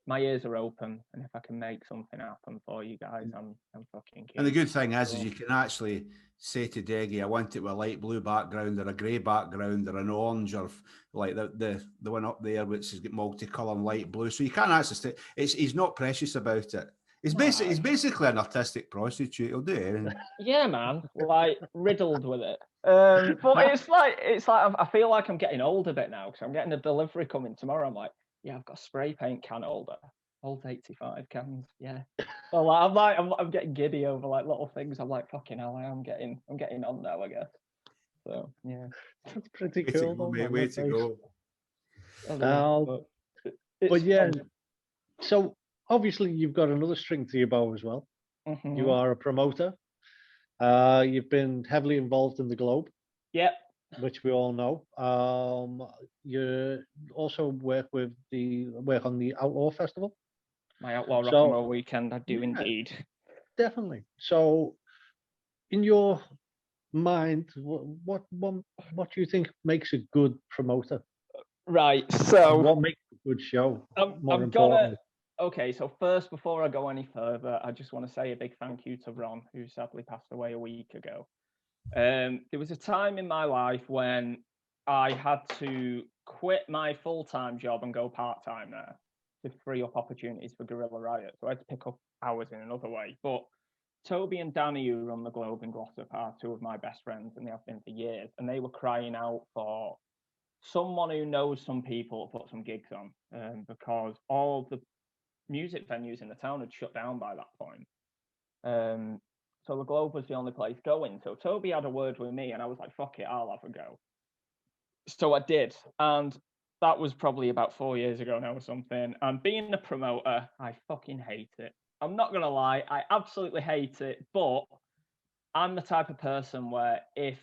My ears are open, and if I can make something happen for you guys, I'm fucking keen. And the good thing is you can actually say to Deggy, I want it with a light blue background or a grey background or an orange, or like the one up there which has got multicolour and light blue. So you can't actually he's not precious about it. He's basically an artistic prostitute. He'll do it. Yeah, man. Like, riddled with it. But it's like I feel like I'm getting old a bit now, because I'm getting a delivery coming tomorrow. I'm like, yeah, I've got a spray paint can holder. Old 85 cans, yeah. Well, like, I'm getting giddy over like little things. I'm like, fucking hell, I'm getting on now, I guess. So yeah, That's pretty Way to cool, go, though, mate. man. Way That's to nice. go. I know, But yeah, fun. so obviously you've got another string to your bow as well. You are a promoter. You've been heavily involved in the Globe, Yep. which we all know. You also work on the Outlaw Festival. My Outlaw Rock So- and Roll Weekend, I do Yeah. indeed. Definitely. So, in your mind, what do you think makes a good promoter? Right, And so what makes a good show? More I'm gonna. importantly, Okay, so first, before I go any further, I just want to say a big thank you to Ron, who sadly passed away a week ago. There was a time in my life when I had to quit my full-time job and go part-time there to free up opportunities for Gorilla Riot. So I had to pick up hours in another way. But Toby and Danny, who run the Globe in Glossop, are two of my best friends, and they have been for years. And they were crying out for someone who knows some people to put some gigs on, because all the music venues in the town had shut down by that point. So the Globe was the only place going. So Toby had a word with me, and I was like, "Fuck it, I'll have a go." So I did, and that was probably about 4 years ago now or something. And being a promoter, I fucking hate it. I'm not gonna lie, I absolutely hate it. But I'm the type of person where if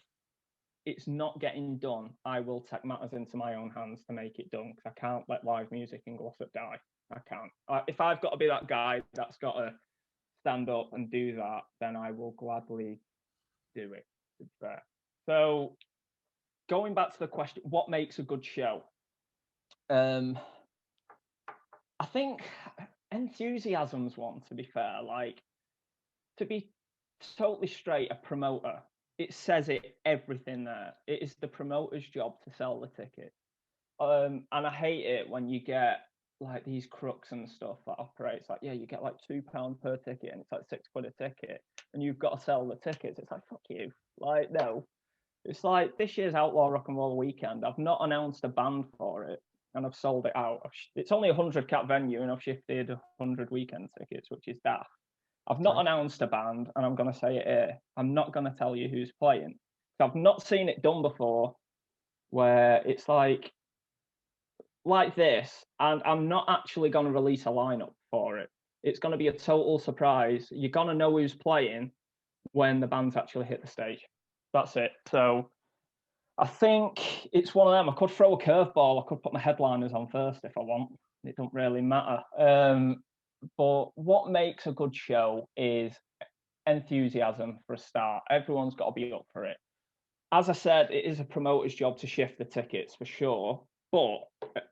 it's not getting done, I will take matters into my own hands to make it done, because I can't let live music in Glossop die. I can't. If I've got to be that guy that's got to stand up and do that, then I will gladly do it. To be fair. So going back to the question, what makes a good show? I think enthusiasm's one, to be fair. Like, to be totally straight, a promoter, it says it everything there. It is the promoter's job to sell the ticket. And I hate it when you get like these crooks and stuff that operates like, yeah, you get like £2 per ticket and it's like £6 a ticket, and you've got to sell the tickets. It's like, fuck you. Like, no. It's like this year's Outlaw Rock and Roll Weekend. I've not announced a band for it, and I've sold it out. It's only 100 cap venue, and I've shifted 100 weekend tickets, which is daft. I've not announced a band, and I'm going to say it here. I'm not going to tell you who's playing. I've not seen it done before, where it's like this, and I'm not actually going to release a lineup for it. It's going to be a total surprise. You're going to know who's playing when the bands actually hit the stage. That's it. So I think it's one of them. I could throw a curveball. I could put my headliners on first if I want. It don't really matter. But what makes a good show is enthusiasm for a start. Everyone's got to be up for it. As I said, it is a promoter's job to shift the tickets for sure. But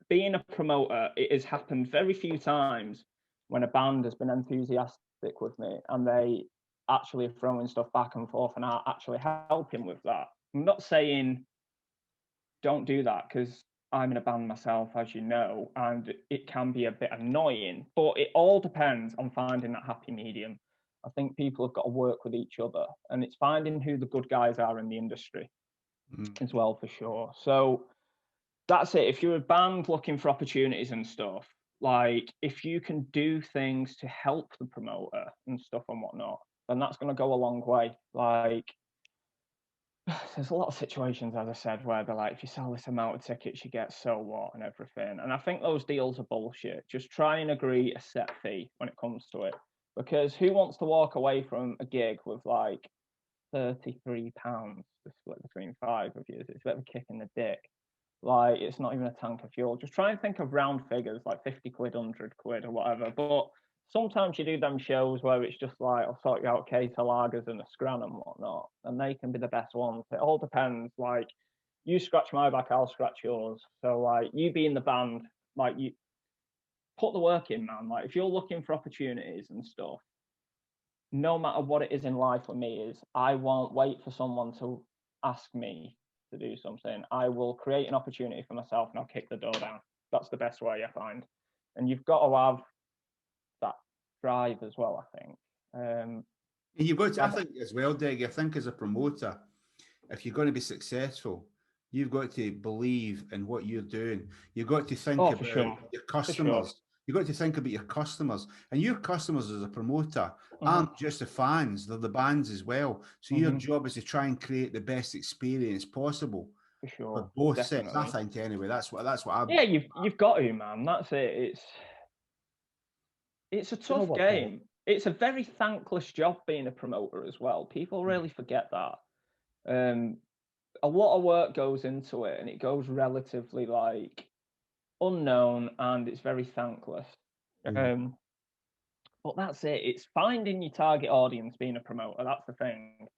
being a promoter, it has happened very few times when a band has been enthusiastic with me and they actually are throwing stuff back and forth and are actually helping with that. I'm not saying don't do that, because I'm in a band myself, as you know, and it can be a bit annoying, but it all depends on finding that happy medium. I think people have got to work with each other, and it's finding who the good guys are in the industry as well, for sure. So that's it. If you're a band looking for opportunities and stuff, like if you can do things to help the promoter and stuff and whatnot, then that's going to go a long way. Like, there's a lot of situations, as I said, where they're like, if you sell this amount of tickets, you get so what and everything. And I think those deals are bullshit. Just try and agree a set fee when it comes to it. Because who wants to walk away from a gig with like £33 to split between 5 of you? It's a bit of a kick in the dick. Like, it's not even a tank of fuel. Just try and think of round figures, like 50 quid, 100 quid or whatever. But sometimes you do them shows where it's just like, I'll sort you out a case of lagers and a scran and whatnot, and they can be the best ones. It all depends. Like, you scratch my back, I'll scratch yours. So, like, you be in the band, like, you put the work in, man. Like, if you're looking for opportunities and stuff, no matter what it is in life for me, is I won't wait for someone to ask me to do something. I will create an opportunity for myself and I'll kick the door down. That's the best way, I find. And you've got to have that drive as well, I think. You've got to, I think as well, Deggy, I think as a promoter, if you're going to be successful, you've got to believe in what you're doing. You've got to think about your customers. You've got to think about your customers, and your customers as a promoter aren't just the fans; they're the bands as well. So your job is to try and create the best experience possible For for sure, both definitely. sets. I think anyway. That's what I. Yeah, you've got to, man. That's it. It's a You know tough what, Paul? game. It's a very thankless job being a promoter as well. People really forget that. A lot of work goes into it, and it goes relatively like unknown, and it's very thankless. But that's it. It's finding your target audience being a promoter. That's the thing.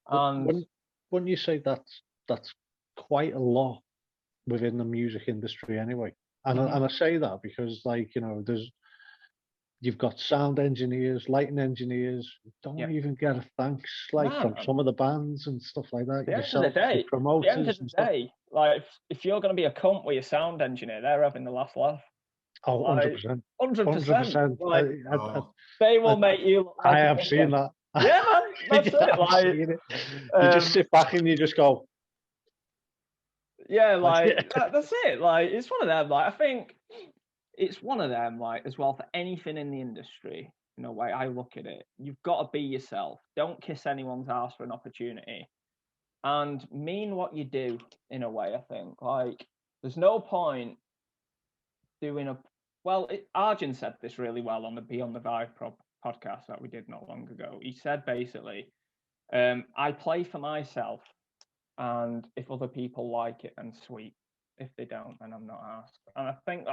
And When you say that's quite a lot within the music industry anyway, and I say that because, like, you know, you've got sound engineers, lighting engineers who don't even get a thanks, like, nah, from man. some of the bands and stuff like that. At the end of Yourself, the day, your promoters and stuff. like if you're going to be a cunt with your sound engineer, they're having the last laugh. Oh, Like, 100%. 100%. Like, Oh, they will make you look like I a have cunt. seen that. Yeah, man, that's Yeah, it. I've Like, seen it. You just sit back and you just go, yeah, like that's it. Like, it's one of them. Like, I think it's one of them. Like, as well, for anything in the industry, in a way, I look at it. You've got to be yourself. Don't kiss anyone's ass for an opportunity, and mean what you do. In a way, I think. Like, there's no point doing a. Well, Arjun said this really well on the Beyond the Vibe podcast that we did not long ago. He said basically, I play for myself, and if other people like it, then sweet. If they don't, then I'm not asked. And I think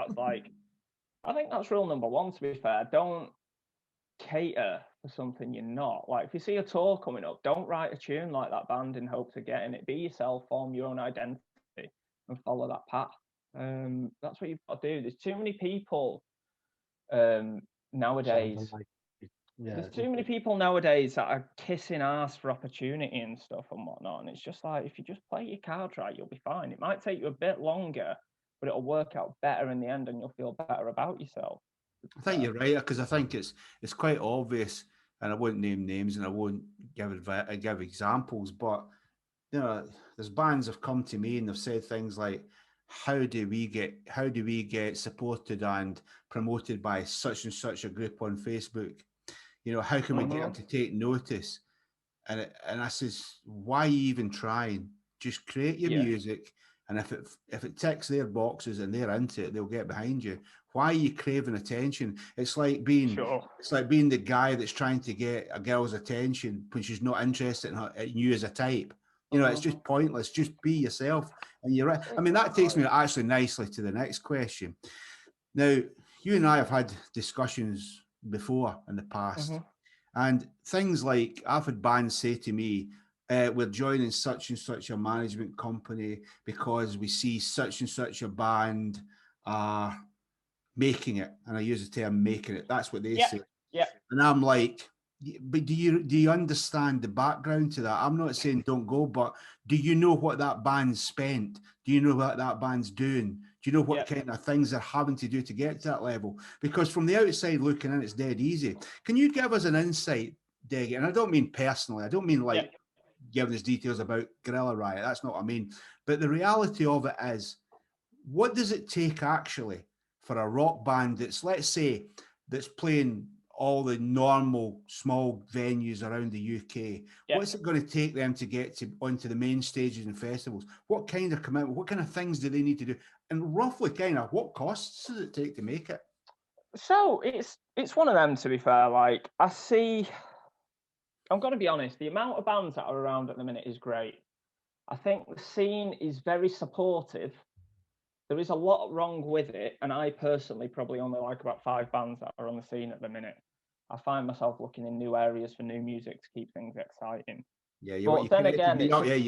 that's rule number one. To be fair, don't cater for something you're not. Like, if you see a tour coming up, don't write a tune like that band in hopes of getting it. Be yourself, form your own identity, and follow that path. That's what you've got to do. There's too many people nowadays. There's too many people nowadays that are kissing ass for opportunity and stuff and whatnot. And it's just like, if you just play your cards right, you'll be fine. It might take you a bit longer, but it'll work out better in the end, and you'll feel better about yourself. I think you're right, because I think it's quite obvious, and I won't name names and I won't give examples, but you know, there's bands have come to me and they've said things like, how do we get supported and promoted by such and such a group on Facebook? You know, how can we get them to take notice? And I says, why even trying? Just create your music, and if it ticks their boxes and they're into it, they'll get behind you. Why are you craving attention? It's like being the guy that's trying to get a girl's attention when she's not interested in you as a type. You know, it's just pointless. Just be yourself. And you're right. I mean, that takes me actually nicely to the next question. Now, you and I have had discussions before in the past. And things like, I've had bands say to me, we're joining such and such a management company because we see such and such a band are making it. And I use the term making it. That's what they say. Yeah. And I'm like, but do you understand the background to that? I'm not saying don't go, but do you know what that band's spent? Do you know what that band's doing? Do you know what kind of things they're having to do to get to that level? Because from the outside looking in, it's dead easy. Can you give us an insight, Deggy? And I don't mean personally. I don't mean like giving us details about Gorilla Riot. That's not what I mean. But the reality of it is, what does it take actually for a rock band that's, let's say, that's playing all the normal small venues around the UK? What's it going to take them to get onto the main stages and festivals? What kind of commitment, what kind of things do they need to do? And roughly kind of what costs does it take to make it? So it's one of them, to be fair. Like, I'm going to be honest, the amount of bands that are around at the minute is great. I think the scene is very supportive. There is a lot wrong with it, and I personally probably only like about 5 bands that are on the scene at the minute. I find myself looking in new areas for new music to keep things exciting. Yeah, you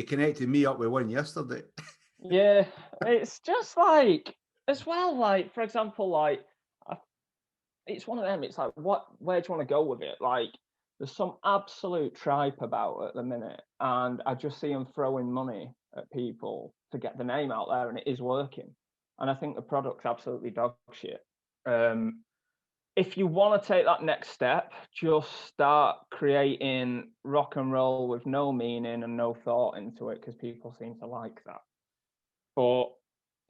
connected me up with one yesterday. Yeah, it's just like, as well, like, for example, like, it's one of them. It's like, where do you want to go with it? Like, there's some absolute tripe about at the minute, and I just see them throwing money at people to get the name out there, and it is working. And I think the product's absolutely dog shit. If you want to take that next step, just start creating rock and roll with no meaning and no thought into it, because people seem to like that. But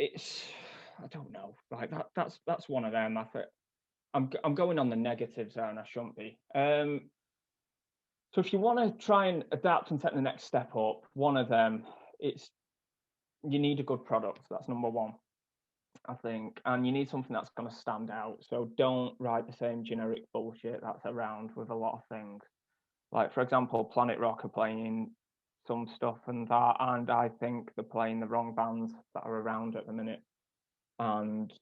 I don't know, like that's one of them. I think I'm going on the negatives there, and I shouldn't be. So if you want to try and adapt and take the next step up, one of them, you need a good product. That's number one, I think, and you need something that's going to stand out. So don't write the same generic bullshit that's around with a lot of things. Like, for example, Planet Rock are playing some stuff and that, and I think they're playing the wrong bands that are around at the minute, and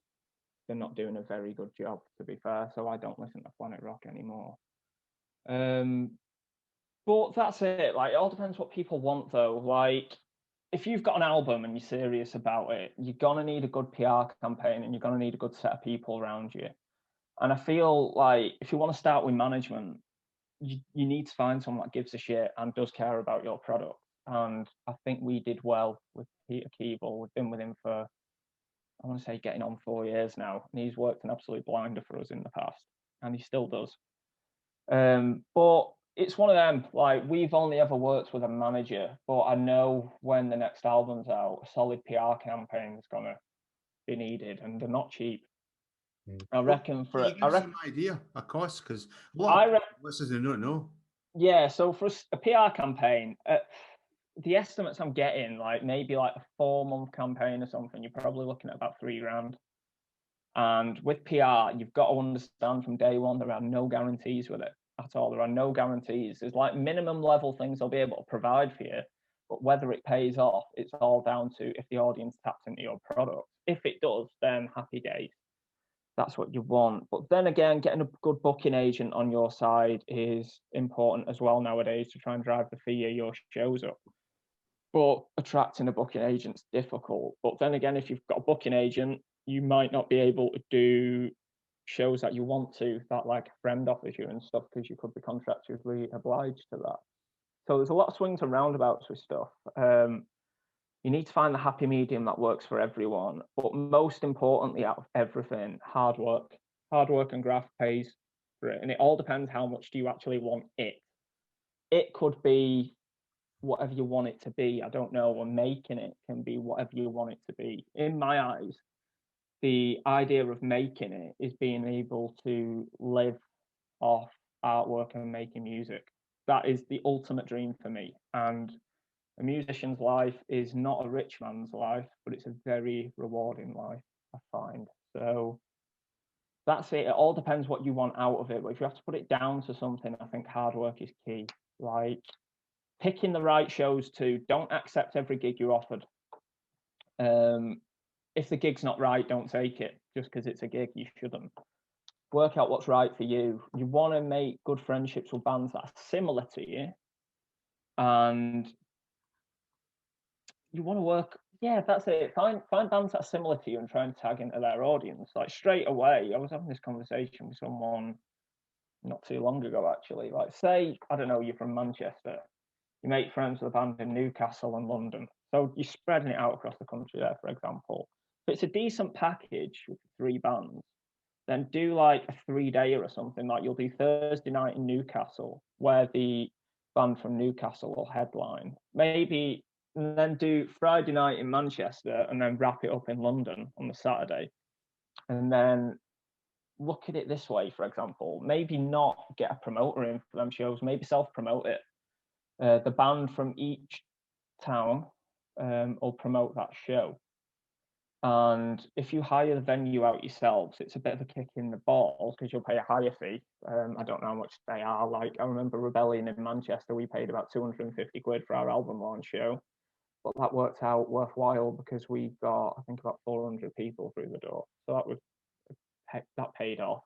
they're not doing a very good job, to be fair. So I don't listen to Planet Rock anymore. But that's it. Like, it all depends what people want, though. Like, if you've got an album and you're serious about it, you're gonna need a good PR campaign, and you're gonna need a good set of people around you. And I feel like if you want to start with management, you need to find someone that gives a shit and does care about your product. And I think we did well with Peter Keeble. We've been with him for, I want to say, getting on 4 years now, and he's worked an absolute blinder for us in the past, and he still does. But it's one of them, like, we've only ever worked with a manager, but I know when the next album's out, a solid PR campaign is gonna be needed, and they're not cheap. I reckon for Can you give us some idea of cost? Because listeners don't know. Yeah, so for a PR campaign, the estimates I'm getting, like maybe like a 4-month campaign or something, you're probably looking at about $3,000. And with PR, you've got to understand from day one, there are no guarantees with it at all. There are no guarantees. There's like minimum level things they'll be able to provide for you, but whether it pays off, it's all down to if the audience taps into your product. If it does, then happy days. That's what you want. But then again, getting a good booking agent on your side is important as well nowadays to try and drive the fee of your shows up. But attracting a booking agent's difficult. But then again, if you've got a booking agent, you might not be able to do shows that you want to, that like a friend offers you and stuff, because you could be contractually obliged to that. So there's a lot of swings and roundabouts with stuff. You need to find the happy medium that works for everyone. But most importantly, out of everything, hard work. Hard work and graft pays for it. And it all depends how much do you actually want it. It could be whatever you want it to be. I don't know. Or making it can be whatever you want it to be. In my eyes, the idea of making it is being able to live off artwork and making music. That is the ultimate dream for me. And a musician's life is not a rich man's life, but it's a very rewarding life, I find. So that's it. It all depends what you want out of it. But if you have to put it down to something, I think hard work is key. Like picking the right shows too. Don't accept every gig you're offered. If the gig's not right, don't take it. Just because it's a gig, you shouldn't. Work out what's right for you. You want to make good friendships with bands that are similar to you, and you want to work. Yeah, that's it. Find bands that are similar to you and try and tag into their audience. Like straight away, I was having this conversation with someone not too long ago, actually. Like, say, I don't know, you're from Manchester. You make friends with a band in Newcastle and London. So you're spreading it out across the country there, for example. If it's a decent package with 3 bands, then do like a 3-dayer or something. Like you'll do Thursday night in Newcastle, where the band from Newcastle will headline. Maybe, and then do Friday night in Manchester, and then wrap it up in London on the Saturday. And then look at it this way, for example. Maybe not get a promoter in for them shows. Maybe self-promote it. The band from each town will promote that show. And if you hire the venue out yourselves, it's a bit of a kick in the balls because you'll pay a higher fee. I don't know how much they are. Like, I remember Rebellion in Manchester, we paid about 250 quid for our album launch show. But that worked out worthwhile because we got, I think, about 400 people through the door. So that paid off.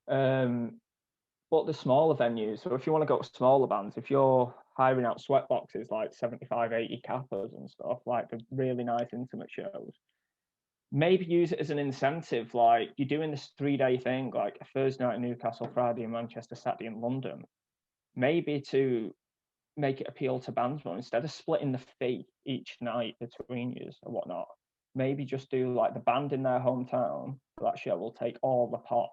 But the smaller venues, so if you want to go to smaller bands, if you're hiring out sweatboxes like 75, 80 Kappas and stuff, like the really nice intimate shows, maybe use it as an incentive. Like you're doing this 3-day thing, like a Thursday night in Newcastle, Friday in Manchester, Saturday in London, maybe to make it appeal to bands more, instead of splitting the fee each night between you or whatnot, maybe just do like the band in their hometown for that show will take all the pot.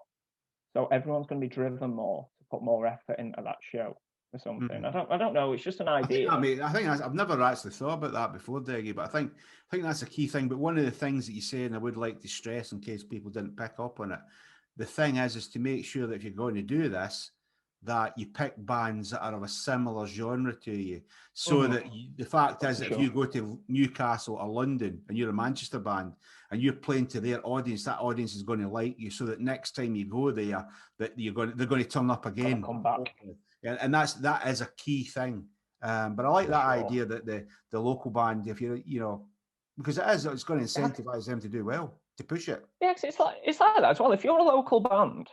So everyone's going to be driven more to put more effort into that show or something. I don't know. It's just an idea. I think I've never actually thought about that before, Deggy, but I think that's a key thing. But one of the things that you say, and I would like to stress in case people didn't pick up on it, the thing is to make sure that if you're going to do this, that you pick bands that are of a similar genre to you, so that the fact is, that if you go to Newcastle or London and you're a Manchester band and you're playing to their audience, that audience is going to like you, so that next time you go there, that they're going to turn up again, come back. and that is a key thing. But I like that idea that the local band, if because it's going to incentivize them to do well, to push it. Yeah, it's like that as well. If you're a local band,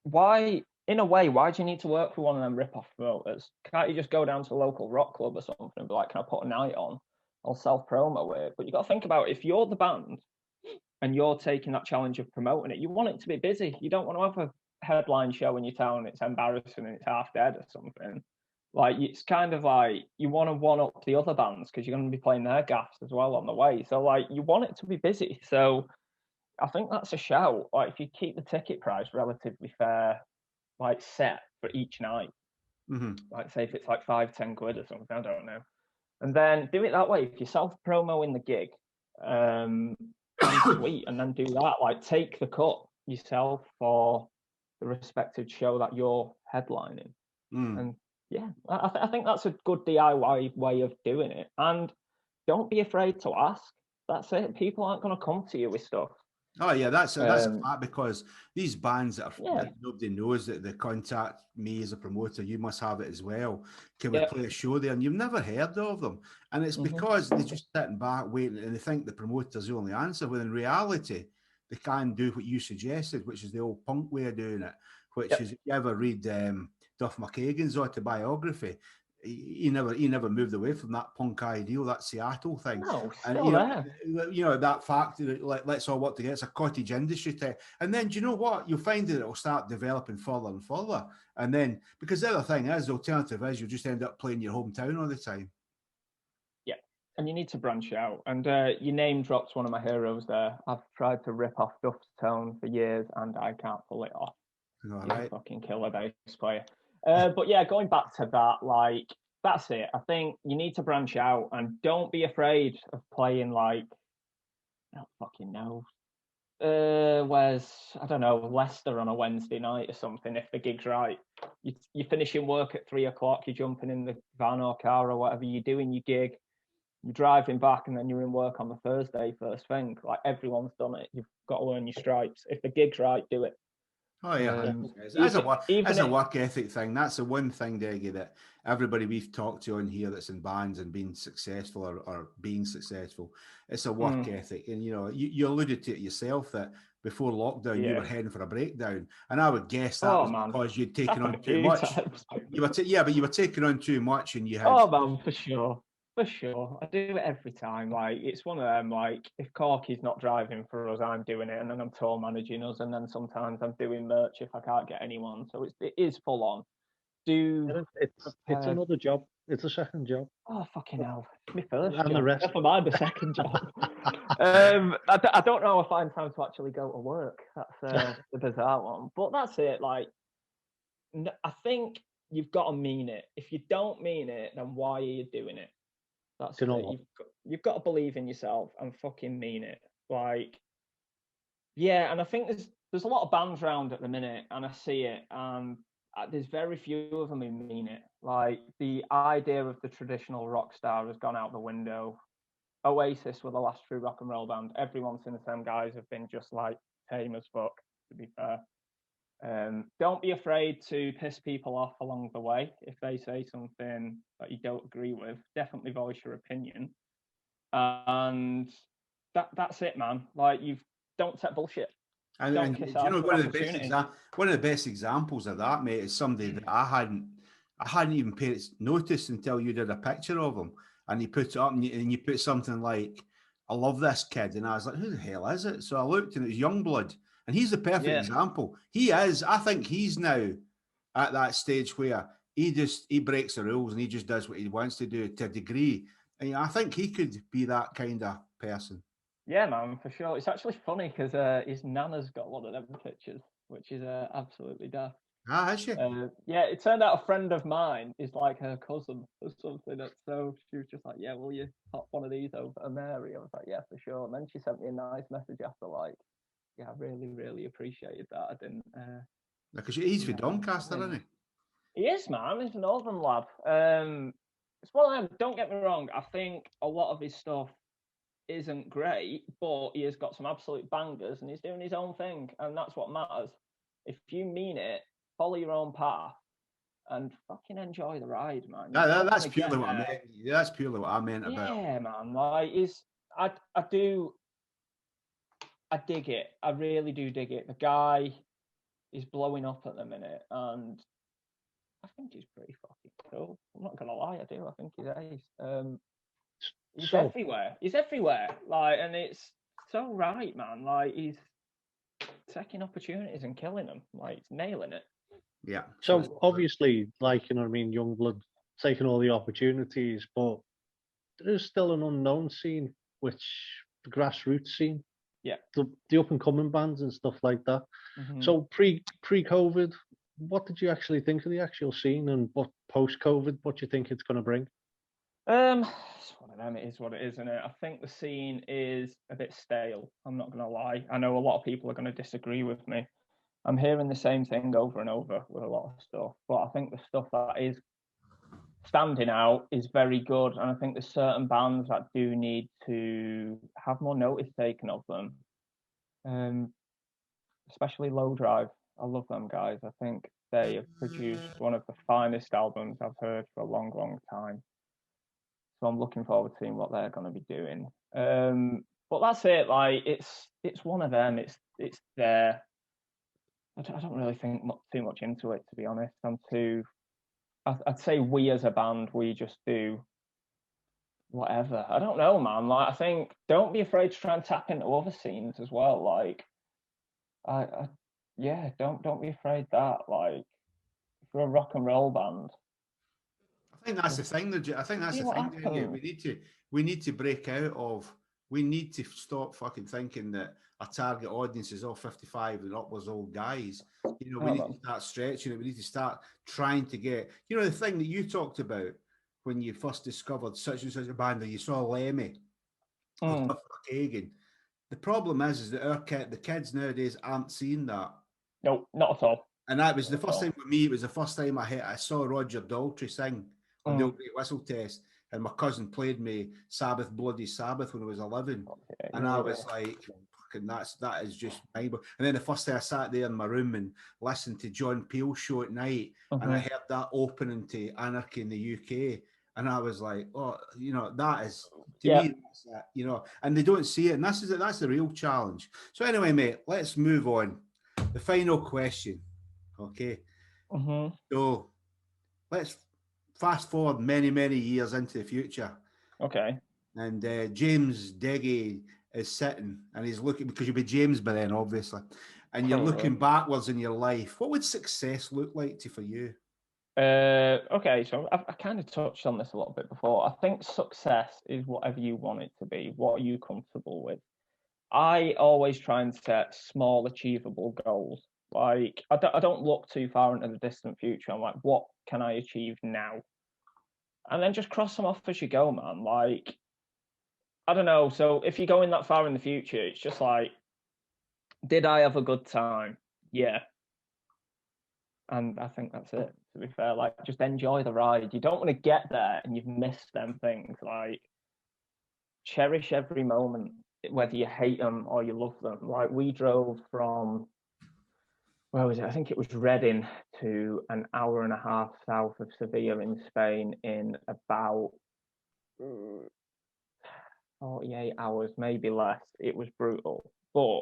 why do you need to work for one of them rip-off promoters? Can't you just go down to a local rock club or something and be like, can I put a night on? I'll self-promo it. But you got to think about, if you're the band and you're taking that challenge of promoting it, you want it to be busy. You don't want to have a headline show in your town and it's embarrassing and it's half dead or something. Like, it's kind of like you want to one-up the other bands because you're going to be playing their gaffs as well on the way. So, like, you want it to be busy. So I think that's a shout. Like, if you keep the ticket price relatively fair, like set for each night, like say if it's like 5-10 quid or something, I don't know, and then do it that way. If you self-promo in the gig, sweet, and then do that. Like, take the cut yourself for the respective show that you're headlining, and yeah, I think that's a good DIY way of doing it. And don't be afraid to ask. That's it. People aren't going to come to you with stuff. Oh yeah, that's a fact, because these bands that nobody knows, that they contact me as a promoter, you must have it as well. Can we play a show there? And you've never heard of them, and it's because they're just sitting back waiting, and they think the promoter's the only answer. When in reality, they can do what you suggested, which is the old punk way of doing it. Which is, if you ever read Duff McKagan's autobiography, he never moved away from that punk ideal, that Seattle thing. No, and that fact that let's all work together. It's a cottage industry thing. And then, do you know what? You'll find that it'll start developing further and further. And then, because the other thing is, the alternative is you'll just end up playing your hometown all the time. Yeah, and you need to branch out. And you name dropped one of my heroes there. I've tried to rip off Duff's tone for years, and I can't pull it off. He's a fucking killer bass player. But yeah, going back to that, like, that's it. I think you need to branch out, and don't be afraid of playing, like, I don't fucking know. Where's, I don't know, Leicester on a Wednesday night or something, if the gig's right. You're finishing work at 3 o'clock, you're jumping in the van or car or whatever, you're doing your gig, you're driving back, and then you're in work on the Thursday first thing. Like, everyone's done it. You've got to earn your stripes. If the gig's right, do it. Oh yeah, as a work ethic thing, that's the one thing, Deggy, that everybody we've talked to on here that's in bands and being successful or being successful, it's a work ethic. And you alluded to it yourself that before lockdown you were heading for a breakdown, and I would guess that was because you'd taken on too much. You were but you were taking on too much, and you had. Oh man, for sure. For sure. I do it every time. Like, it's one of them, like, if Corky's not driving for us, I'm doing it, and then I'm tour managing us, and then sometimes I'm doing merch if I can't get anyone. So it is full on. It's another job. It's a second job. Oh, fucking hell. It's my first and job. The rest. Never mind the second job. I don't know if I find time to actually go to work. That's the bizarre one. But that's it. Like, I think you've got to mean it. If you don't mean it, then why are you doing it? That's it. You've got to believe in yourself and fucking mean it. Like, yeah, and I think there's a lot of bands around at the minute, and I see it, and there's very few of them who mean it. Like, the idea of the traditional rock star has gone out the window. Oasis were the last true rock and roll band. Everyone since them guys have been just like tame as fuck, to be fair. Don't be afraid to piss people off along the way. If they say something that you don't agree with, definitely voice your opinion. And that's it, man. Like, don't take bullshit. And one of the best examples of that, mate, is somebody that I hadn't even paid notice until you did a picture of him, and you put it up, and you put something like, "I love this kid," and I was like, "Who the hell is it?" So I looked, and it was Youngblood. And he's the perfect example. I think he's now at that stage where he breaks the rules and he just does what he wants to do to a degree. And I think he could be that kind of person. Yeah, man, for sure. It's actually funny because his nana's got one of them pictures, which is absolutely daft. Ah, has she? Yeah, it turned out a friend of mine is like her cousin or something. So she was just like, "Yeah, will you pop one of these over to Mary?" I was like, "Yeah, for sure." And then she sent me a nice message after, like, I really, really appreciated that. I didn't. Because he's for Yeah, Doncaster, isn't he? He is, man. He's a northern lad. It's one of them. Don't get me wrong. I think a lot of his stuff isn't great, but he has got some absolute bangers, and he's doing his own thing, and that's what matters. If you mean it, follow your own path, and fucking enjoy the ride, man. That's purely what I meant. That's purely what I meant about. Yeah, man. Like, I dig it. I really do dig it. The guy is blowing up at the minute, and I think he's pretty fucking cool. I'm not gonna lie, I do. I think he's ace. He's everywhere. He's everywhere. Like, and it's so right, man. Like, he's taking opportunities and killing them. Like, he's nailing it. Yeah. So obviously, like, you know what I mean, Youngblood taking all the opportunities, but there's still an unknown scene, which the grassroots scene. Yeah. The up and coming bands and stuff like that. Mm-hmm. So pre-COVID, what did you actually think of the actual scene, and what post-COVID, what do you think it's going to bring? It's one of them. It is what it is, isn't it? I think the scene is a bit stale. I'm not gonna lie. I know a lot of people are going to disagree with me. I'm hearing the same thing over and over with a lot of stuff, but I think the stuff that is standing out is very good, and I think there's certain bands that do need to have more notice taken of them. Especially Low Drive. I love them guys. I think they have produced one of the finest albums I've heard for a long, long time. So I'm looking forward to seeing what they're going to be doing. But that's it. Like, it's one of them. It's there. I don't really think too much into it, to be honest. I'd say we as a band, we just do whatever. I don't know, man. Like, I think don't be afraid to try and tap into other scenes as well. Like, yeah, don't be afraid that. Like, if you're a rock and roll band, I think that's the thing. I think that's the thing. Deggy. We need to break out of. We need to stop fucking thinking that our target audience is all 55 and upwards old guys. You know, we need to start stretching it. We need to start trying to get. You know, the thing that you talked about when you first discovered such and such a band, that you saw Lemmy or Hagen. The problem is that the kids nowadays aren't seeing that. No, not at all. And that was the first time with me. It was the first time I saw Roger Daltrey sing on the Old Great Whistle Test, and my cousin played me Sabbath, Bloody Sabbath when I was 11, and I was like, "Fucking that is just mind-blowing." And then the first day I sat there in my room and listened to John Peel's show at night, and I heard that opening to Anarchy in the UK, and I was like, "Oh, you know, that is to me, that's it, you know." And they don't see it, and that's the real challenge. So anyway, mate, let's move on. The final question. Okay. So let's fast forward many, many years into the future. Okay. And James Deggy is sitting and he's looking, because you'll be James by then, obviously. And you're looking backwards in your life. What would success look like for you? Okay, so I kind of touched on this a little bit before. I think success is whatever you want it to be. What are you comfortable with? I always try and set small, achievable goals. Like, I don't look too far into the distant future. I'm like, what can I achieve now? And then just cross them off as you go, man. Like, I don't know. So if you're going that far in the future, it's just like, did I have a good time? Yeah. And I think that's it, to be fair. Like, just enjoy the ride. You don't want to get there and you've missed them things. Like, cherish every moment, whether you hate them or you love them. Like, we drove from, where was it? I think it was Reading to an hour and a half south of Sevilla in Spain in about 48 hours, maybe less. It was brutal. But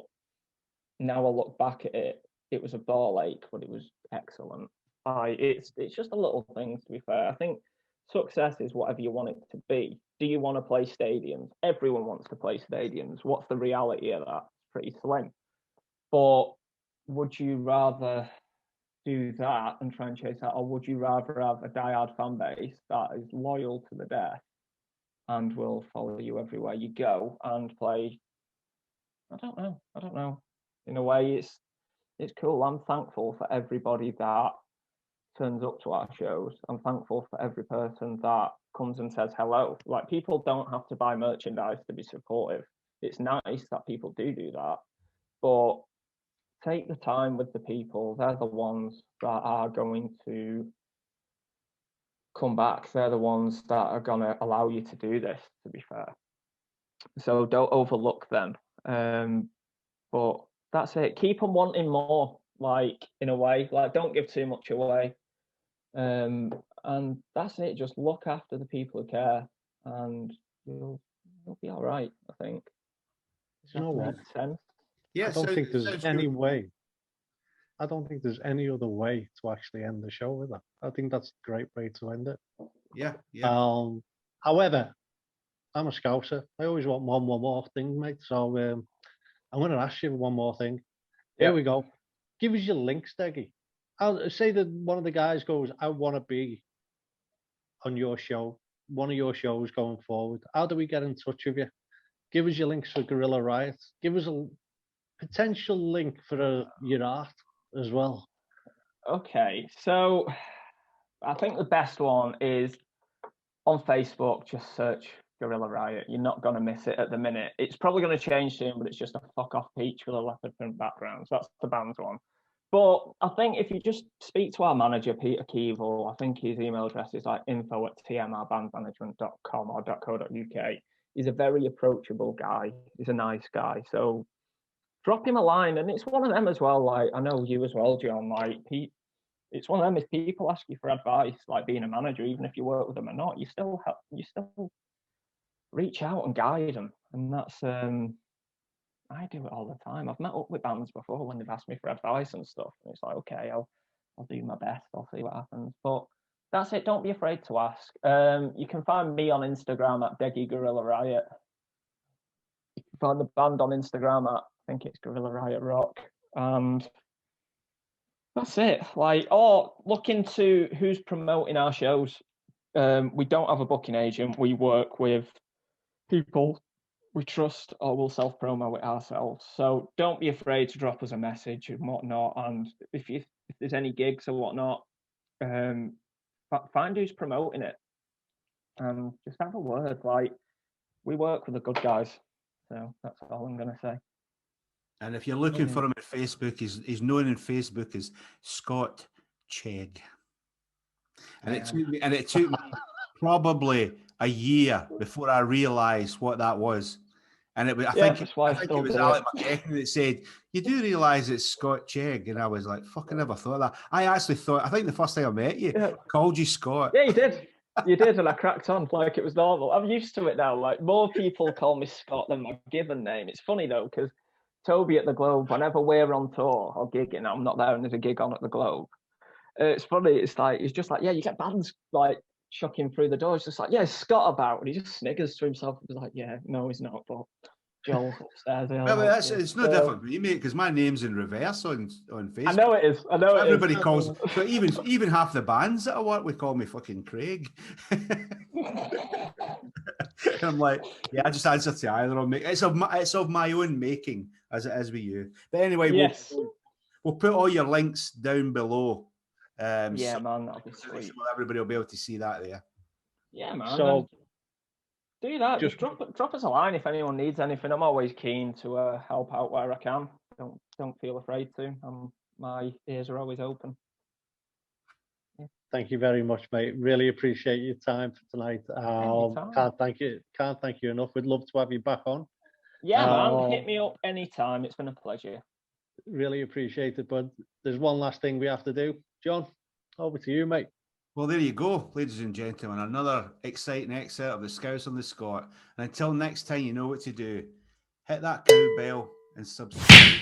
now I look back at it, it was a ball ache, but it was excellent. It's just a little thing, to be fair. I think success is whatever you want it to be. Do you want to play stadiums? Everyone wants to play stadiums. What's the reality of that? It's pretty slim. But would you rather do that and try and chase that, or would you rather have a diehard fan base that is loyal to the death and will follow you everywhere you go and play? I don't know. In a way, it's cool. I'm thankful for everybody that turns up to our shows. I'm thankful for every person that comes and says hello. Like, people don't have to buy merchandise to be supportive. It's nice that people do that, but take the time with the people. They're the ones that are going to come back. They're the ones that are going to allow you to do this, to be fair. So don't overlook them. But that's it. Keep them wanting more, like, in a way. Like, don't give too much away. And that's it. Just look after the people who care, and you'll be all right, I think. You know what? Makes sense. Yeah, I don't think there's any way. I don't think there's any other way to actually end the show with that. I think that's a great way to end it. Yeah. However, I'm a Scouser. I always want one more thing, mate. So I'm going to ask you one more thing. Here we go. Give us your links, Deggy. I'll say that one of the guys goes, I want to be on your show, one of your shows going forward. How do we get in touch with you? Give us your links for Gorilla Riot. Give us a potential link for your art as well. Okay, so I think the best one is on Facebook. Just search Gorilla Riot. You're not going to miss it at the minute. It's probably going to change soon, but it's just a fuck off peach with a leopard print background. So that's the band's one. But I think if you just speak to our manager, Peter Keevil, I think his email address is like info@tmrbandmanagement.com or .co.uk. He's a very approachable guy. He's a nice guy. So drop him a line. And it's one of them as well. Like, I know you as well, John. Like, it's one of them. If people ask you for advice, like being a manager, even if you work with them or not, you still reach out and guide them. And that's I do it all the time. I've met up with bands before when they've asked me for advice and stuff, and it's like, okay, I'll do my best. I'll see what happens. But that's it. Don't be afraid to ask. You can find me on Instagram at Deggy Gorilla Riot. You can find the band on Instagram at, I think it's Gorilla Riot Rock, and that's it. Like, or look into who's promoting our shows. We don't have a booking agent. We work with people we trust, or we'll self-promo it ourselves. So don't be afraid to drop us a message and whatnot. And if there's any gigs or whatnot, find who's promoting it and just have a word. Like, we work with the good guys. So that's all I'm going to say. And if you're looking for him at Facebook, he's known in Facebook as Scot Chegg. And it took me probably a year before I realised what that was. And it was, I think it was Alec McKechnie that said, "You do realise it's Scot Chegg?" And I was like, "Fucking never thought of that." I actually thought, I think the first time I met you, I called you Scot. Yeah, you did. You did, and I cracked on like it was normal. I'm used to it now. Like, more people call me Scot than my given name. It's funny though, because Toby at the Globe, whenever we're on tour or gigging, I'm not there and there's a gig on at the Globe. It's funny. It's like, he's just like, yeah, you get bands like chucking through the door. It's just like, yeah, Scot about, and he just sniggers to himself. He's like, yeah, no, he's not. But Joel's upstairs. Well, it's no different for me, mate, because my name's in reverse on Facebook. I know it is. I know everybody calls. So even half the bands that I work with call me fucking Craig. And I'm like, yeah, I just answer to either of me. It's of my own making, as it is with you. But anyway, yes. we'll put all your links down below. Yeah, man, that'll be sweet. Everybody will be able to see that there. Yeah, man. So do that. Just drop us a line if anyone needs anything. I'm always keen to help out where I can. Don't feel afraid to. My ears are always open. Yeah. Thank you very much, mate. Really appreciate your time for tonight. Can't thank you enough. We'd love to have you back on. Yeah, man. Hit me up anytime. It's been a pleasure. Really appreciate it, but there's one last thing we have to do. John, over to you, mate. Well, there you go, ladies and gentlemen. Another exciting excerpt of the Scouser and the Scot. And until next time, you know what to do. Hit that cowbell and subscribe.